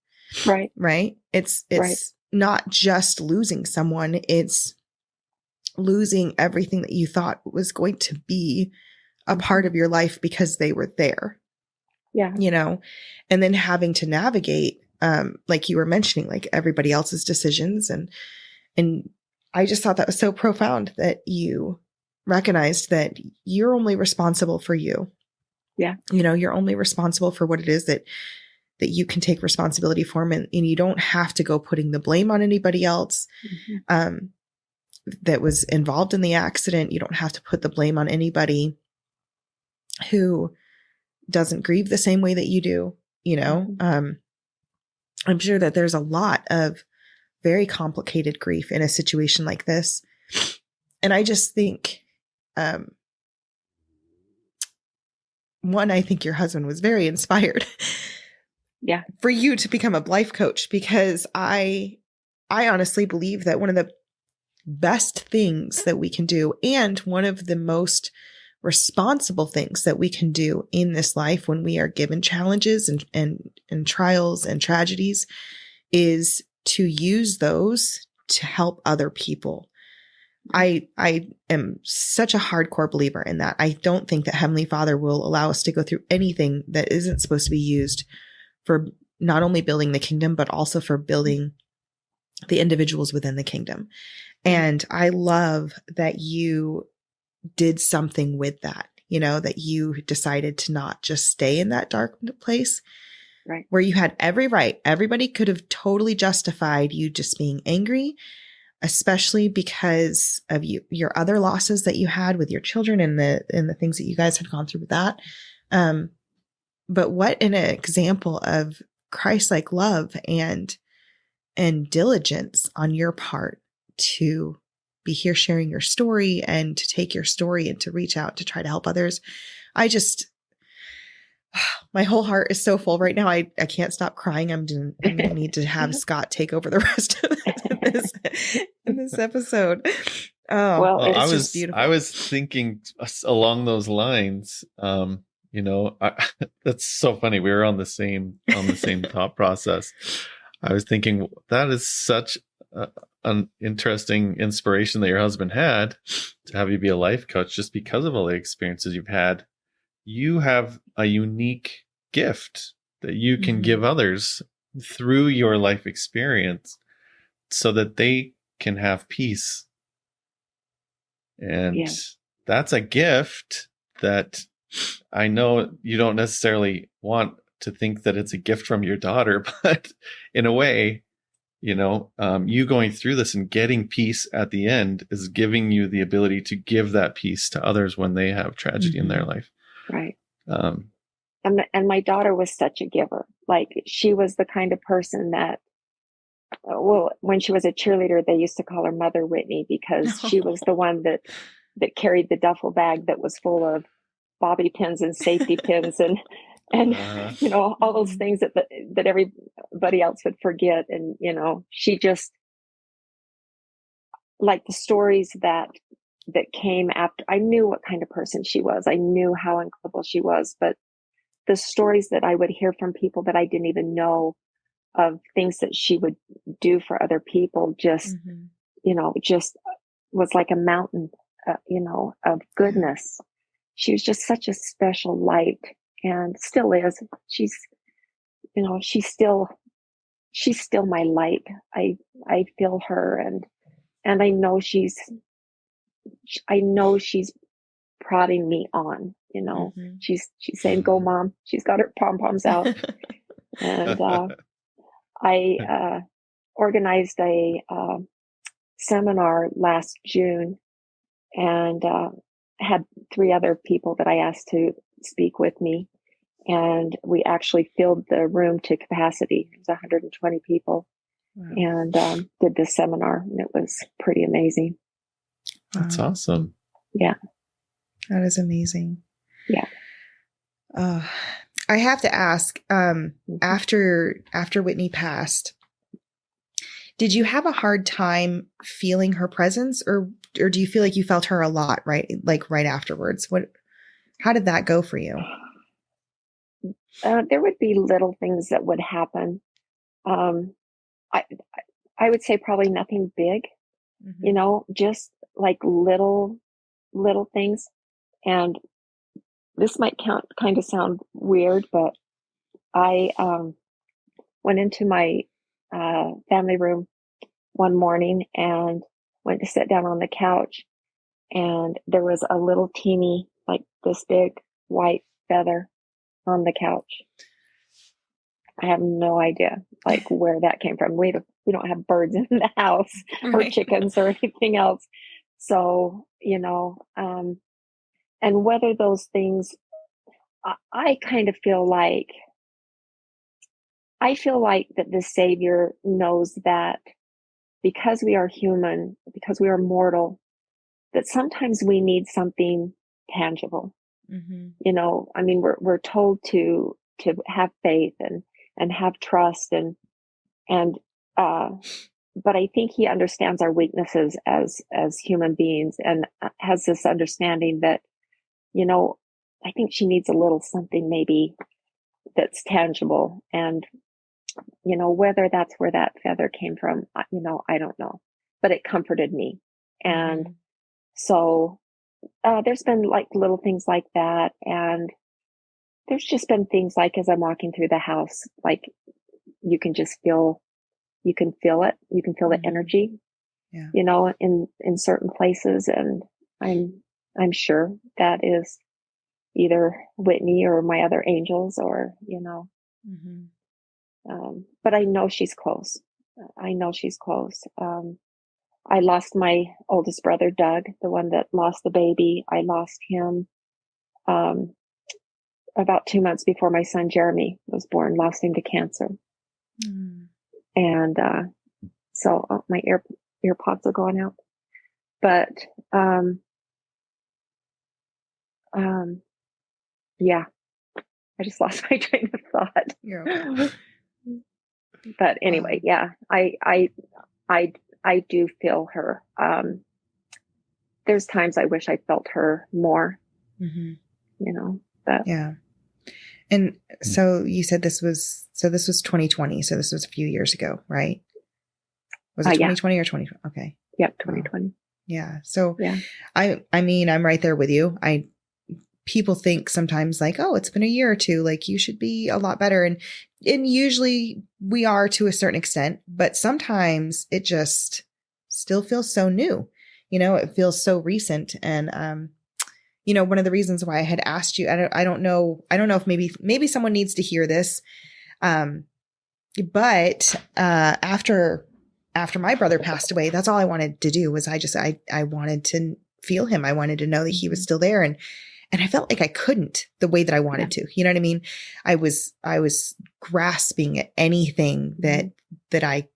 Right. Right. It's right. Not just losing someone, it's losing everything that you thought was going to be a part of your life because they were there. Yeah. You know, and then having to navigate, like you were mentioning, like everybody else's decisions. And I just thought that was so profound that you recognized that you're only responsible for you. Yeah. You know, you're only responsible for what it is that you can take responsibility for, and you don't have to go putting the blame on anybody else that was involved in the accident. You don't have to put the blame on anybody who doesn't grieve the same way that you do. You know, I'm sure that there's a lot of very complicated grief in a situation like this. And I just think, one, I think your husband was very inspired. Yeah. For you to become a life coach, because I honestly believe that one of the best things that we can do, and one of the most responsible things that we can do in this life when we are given challenges and trials and tragedies, is to use those to help other people. I am such a hardcore believer in that. I don't think that Heavenly Father will allow us to go through anything that isn't supposed to be used for not only building the kingdom, but also for building the individuals within the kingdom. And I love that you did something with that, that you decided to not just stay in that dark place, right, where you had every right. Everybody could have totally justified you just being angry, especially because of your other losses that you had with your children and the things that you guys had gone through with that. But what an example of Christ-like love and diligence on your part to be here sharing your story and to take your story and to reach out to try to help others. My whole heart is so full right now. I can't stop crying. I'm going to need to have Scott take over the rest of this episode. Oh, well, it's just beautiful. I was thinking along those lines. That's so funny. We were on the same thought process. I was thinking that is such an interesting inspiration that your husband had to have you be a life coach, just because of all the experiences you've had. You have a unique gift that you can give others through your life experience so that they can have peace. And that's a gift that I know you don't necessarily want to think that it's a gift from your daughter, but in a way, you going through this and getting peace at the end is giving you the ability to give that peace to others when they have tragedy in their life. Right. And my daughter was such a giver. Like, she was the kind of person that, when she was a cheerleader, they used to call her Mother Whitney, because she was the one that carried the duffel bag that was full of bobby pins and safety pins and all those things that everybody else would forget. And, she just, like, the stories that came after, I knew what kind of person she was. I knew how incredible she was, but the stories that I would hear from people that I didn't even know of, things that she would do for other people, just, just was like a mountain, of goodness. She was just such a special light, and still is. She's still my light. I feel her, and I know she's prodding me on, she's saying, "Go, Mom." She's got her pom-poms out. And I organized a seminar last June, and had 3 other people that I asked to speak with me. And we actually filled the room to capacity. It was 120 people. Wow. And did this seminar, and it was pretty amazing. That's awesome. Yeah. That is amazing. Yeah. I have to ask, after Whitney passed, did you have a hard time feeling her presence, or do you feel like you felt her a lot, right? Like right afterwards? How did that go for you? There would be little things that would happen. I would say probably nothing big, just like little things. And this might kind of sound weird, but I went into my family room one morning and went to sit down on the couch, and there was a little teeny, like this big white feather on the couch. I have no idea like where that came from. We don't have birds in the house or chickens or anything else. So, and whether those things, I kind of feel like that the Savior knows that because we are human, because we are mortal, that sometimes we need something tangible. I mean, we're told to have faith and have trust but I think he understands our weaknesses as human beings, and has this understanding that, I think she needs a little something maybe that's tangible. And, whether that's where that feather came from, I don't know. but it comforted me. And so there's been like little things like that. And there's just been things like as I'm walking through the house, like you can just feel, you can feel it. You can feel the energy, you know, in certain places. And I'm sure that is either Whitney or my other angels or, you know, but I know she's close. I know she's close. I lost my oldest brother, Doug, the one that lost the baby. I lost him, about 2 months before my son, Jeremy, was born, lost him to cancer. And, so my earpods are going out, but, yeah, I just lost my train of thought. You're okay. But anyway, yeah, I do feel her. There's times I wish I felt her more, you know, but yeah. And so you said this was 2020. So this was a few years ago, right? Was it 2020 or 2020? Okay. Yep. 2020. Yeah. So yeah. I mean, I'm right there with you. People think sometimes like, oh, it's been a year or two, like you should be a lot better. And usually we are to a certain extent, but sometimes it just still feels so new, you know, it feels so recent. And, you know, one of the reasons why I had asked you, I don't know if maybe someone needs to hear this. But, after my brother passed away, that's all I wanted to do was I wanted to feel him. I wanted to know that he was still there. And I felt like I couldn't the way that I wanted to, you know what I mean? I was grasping at anything that I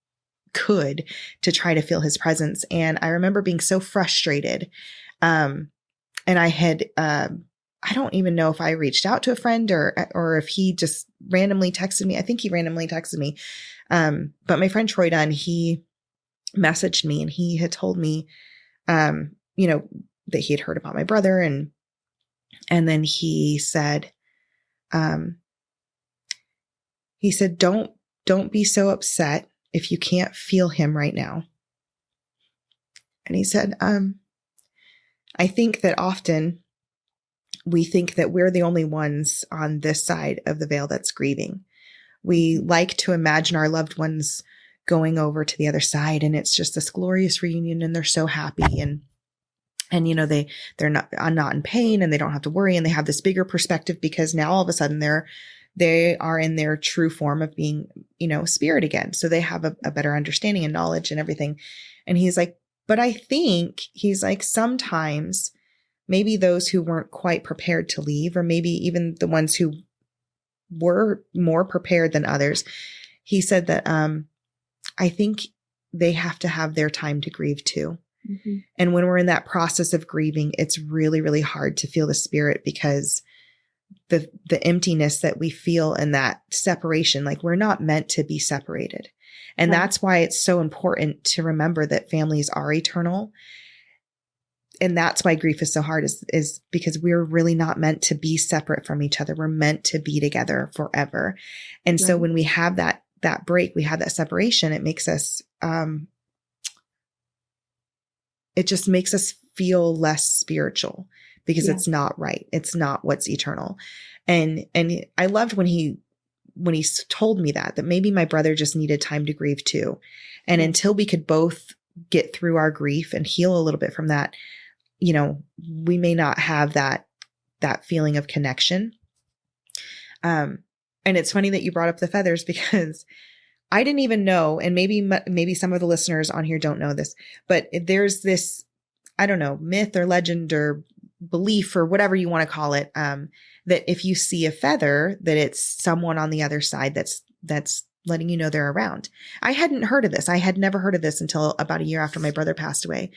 could to try to feel his presence. And I remember being so frustrated. And I had, I don't even know if I reached out to a friend or if he just randomly texted me. I think he randomly texted me. But my friend Troy Dunn, he messaged me and he had told me, you know, that he had heard about my brother. And then he said, don't be so upset if you can't feel him right now. And he said, I think that often we think that we're the only ones on this side of the veil that's grieving. We like to imagine our loved ones going over to the other side and it's just this glorious reunion and they're so happy and you know, they're not in pain and they don't have to worry and they have this bigger perspective because now all of a sudden they are in their true form of being, you know, spirit again. So they have a better understanding and knowledge and everything. And he's like, but I think he's like, sometimes maybe those who weren't quite prepared to leave, or maybe even the ones who were more prepared than others. He said that, I think they have to have their time to grieve too. And when we're in that process of grieving, it's really, really hard to feel the spirit because the emptiness that we feel and that separation, like we're not meant to be separated. And that's why it's so important to remember that families are eternal. And that's why grief is so hard is because we're really not meant to be separate from each other. We're meant to be together forever. And so when we have that break, we have that separation, it makes us, it just makes us feel less spiritual because it's not right. It's not what's eternal. And I loved when he told me that maybe my brother just needed time to grieve too. And until we could both get through our grief and heal a little bit from that, you know, we may not have that feeling of connection. And it's funny that you brought up the feathers because I didn't even know, and maybe some of the listeners on here don't know this, but there's this, I don't know, myth or legend or belief or whatever you want to call it, that if you see a feather, that it's someone on the other side that's letting you know they're around. I hadn't heard of this. I had never heard of this until about a year after my brother passed away.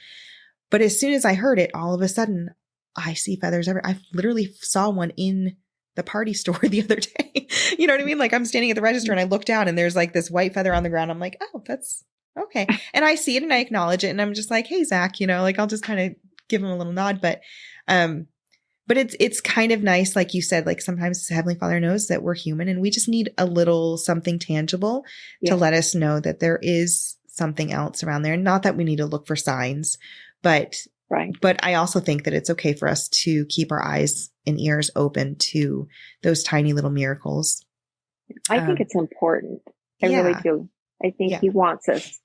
But as soon as I heard it, all of a sudden I see feathers everywhere. I literally saw one in the party store the other day. You know what I mean? Like I'm standing at the register and I look down and there's like this white feather on the ground. I'm like, oh, that's okay. And I see it and I acknowledge it. And I'm just like, hey, Zach, you know, like I'll just kind of give him a little nod. But it's kind of nice. Like you said, like sometimes Heavenly Father knows that we're human and we just need a little something tangible to let us know that there is something else around there. Not that we need to look for signs, but Right. but I also think that it's okay for us to keep our eyes and ears open to those tiny little miracles. I think it's important. I really do. I think he wants us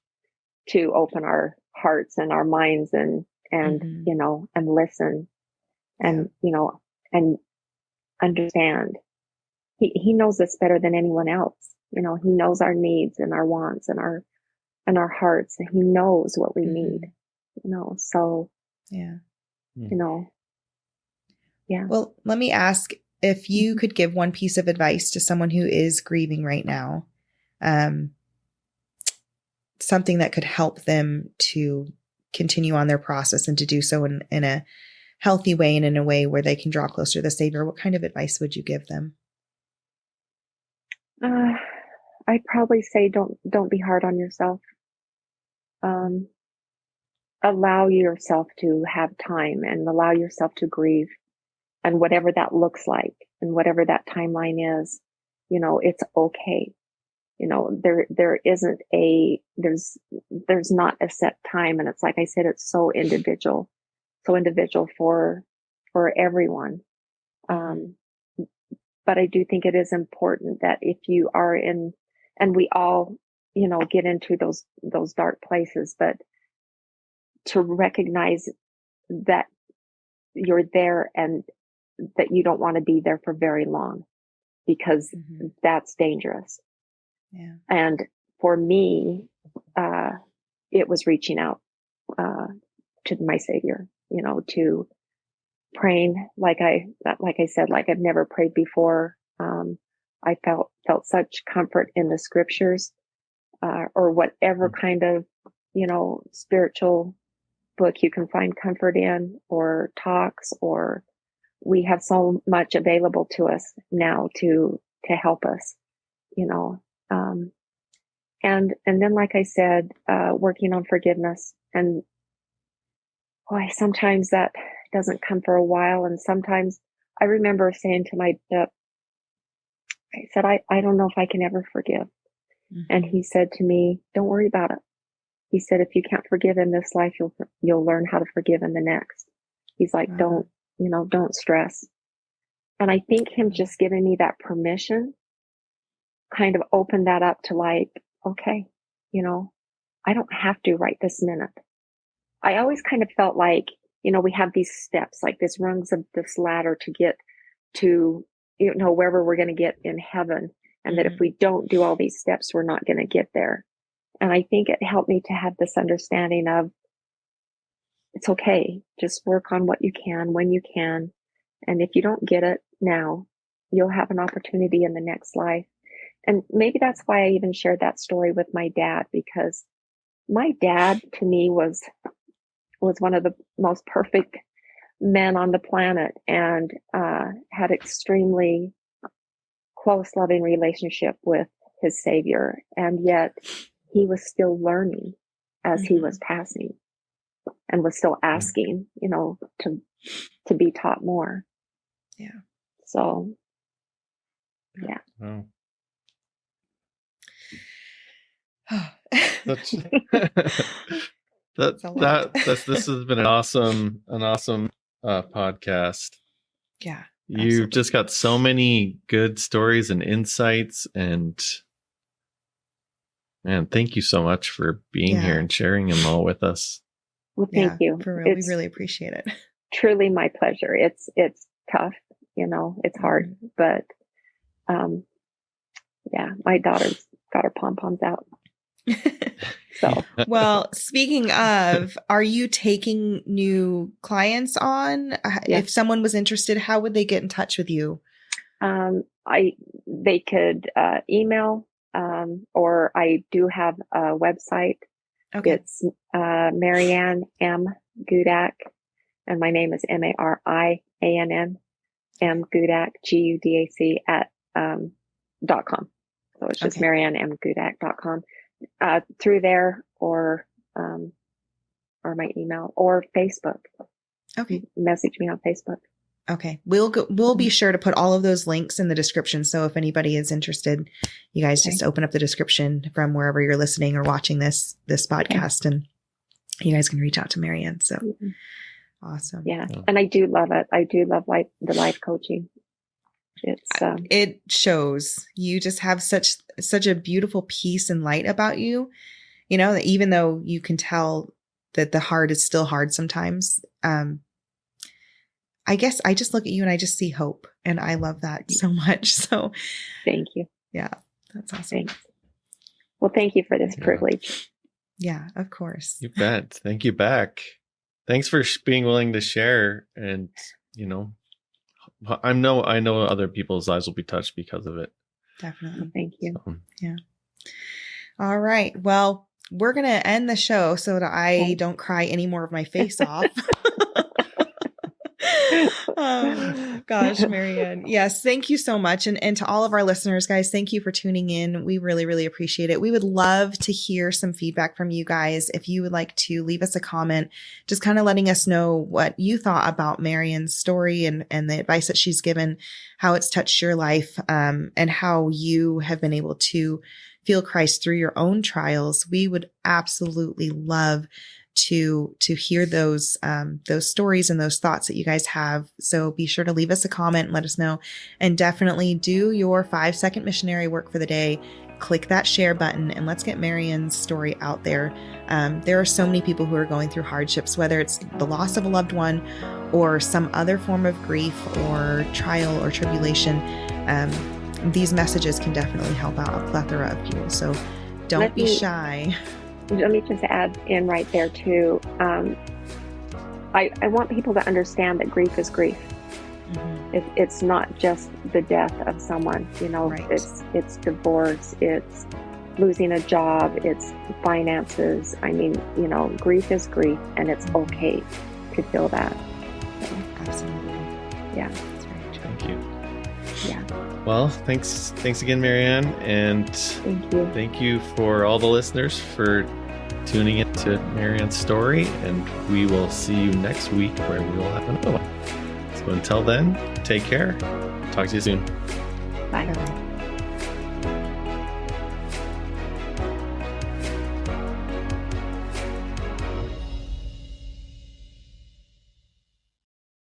to open our hearts and our minds and you know, and listen and, you know, and understand. He knows us better than anyone else. You know, he knows our needs and our wants and our hearts, and he knows what we need, you know, so, you know, Well, let me ask, if you could give one piece of advice to someone who is grieving right now, something that could help them to continue on their process and to do so in a healthy way and in a way where they can draw closer to the Savior, what kind of advice would you give them? I'd probably say don't be hard on yourself. Allow yourself to have time and allow yourself to grieve, and whatever that looks like and whatever that timeline is, you know, it's okay. You know, there isn't there's not a set time. And it's like I said, it's so individual for everyone. But I do think it is important that if you are in, and we all, you know, get into those dark places, but to recognize that you're there and that you don't want to be there for very long, because that's dangerous. Yeah. And for me, it was reaching out, to my Savior, you know, to praying like I said, like I've never prayed before. I felt such comfort in the scriptures, or whatever kind of, you know, spiritual book you can find comfort in, or talks, or we have so much available to us now to help us, you know. And then, like I said, working on forgiveness, and boy, sometimes that doesn't come for a while. And sometimes I remember saying to my bishop, I said, I don't know if I can ever forgive. And he said to me, don't worry about it. He said, if you can't forgive in this life, you'll learn how to forgive in the next. He's like, don't stress. And I think him just giving me that permission kind of opened that up to like, okay, you know, I don't have to right this minute. I always kind of felt like, you know, we have these steps, like this rungs of this ladder to get to, you know, wherever we're going to get in heaven. And that if we don't do all these steps, we're not going to get there. And I think it helped me to have this understanding of, it's okay. Just work on what you can, when you can. And if you don't get it now, you'll have an opportunity in the next life. And maybe that's why I even shared that story with my dad, because my dad to me was one of the most perfect men on the planet, and had extremely close, loving relationship with his Savior. And yet he was still learning as he was passing, and was still asking, you know, to be taught more. Yeah. So, yeah. Wow. That's This has been an awesome podcast. Yeah. You've just got so many good stories and insights, and man, thank you so much for being here and sharing them all with us. Well, thank you. For real, we really appreciate it. Truly my pleasure. It's tough, you know, it's hard, but yeah, my daughter's got her pom-poms out. So, well, speaking of, are you taking new clients on? If someone was interested, how would they get in touch with you? They could email, or I do have a website. Okay. It's Mariann M. Gudac, and my name is Mariann M. Gudac, Gudac .com. So it's just MariannMGudac.com. Through there, or my email, or Facebook. Okay. Message me on Facebook. Okay. We'll be sure to put all of those links in the description. So if anybody is interested, you guys just open up the description from wherever you're listening or watching this podcast, and you guys can reach out to Mariann. So awesome. Yeah. And I do love it. I do love the life coaching. It's it shows you just have such a beautiful peace and light about you, you know, that even though you can tell that the hard is still hard sometimes, I guess I just look at you and I just see hope, and I love that so much. So thank you. Yeah, that's awesome. Thanks. Well, thank you for this privilege. Yeah, of course. You bet. Thank you back. Thanks for being willing to share. And, you know, I know other people's lives will be touched because of it. Definitely. Thank you. So. Yeah. All right. Well, we're going to end the show so that I don't cry any more of my face off. Oh, gosh, Mariann. Yes. Thank you so much. And to all of our listeners, guys, thank you for tuning in. We really, really appreciate it. We would love to hear some feedback from you guys. If you would like to leave us a comment, just kind of letting us know what you thought about Mariann's story and the advice that she's given, how it's touched your life, and how you have been able to feel Christ through your own trials. We would absolutely love to hear those stories and those thoughts that you guys have. So be sure to leave us a comment and let us know, and definitely do your 5-second missionary work for the day. Click that share button and let's get Mariann's story out there. There are so many people who are going through hardships, whether it's the loss of a loved one or some other form of grief or trial or tribulation. These messages can definitely help out a plethora of people. So don't be shy. Let me just add in right there too. I want people to understand that grief is grief. Mm-hmm. It's not just the death of someone, you know, right. It's divorce, it's losing a job, it's finances. I mean, you know, grief is grief, and it's okay to feel that. So, absolutely. Yeah. That's very true. Thank you. Yeah. Well, thanks again, Mariann, and thank you for all the listeners for tuning in to Mariann's story, and we will see you next week where we will have another one. So until then, take care. Talk to you soon. Bye. Bye-bye.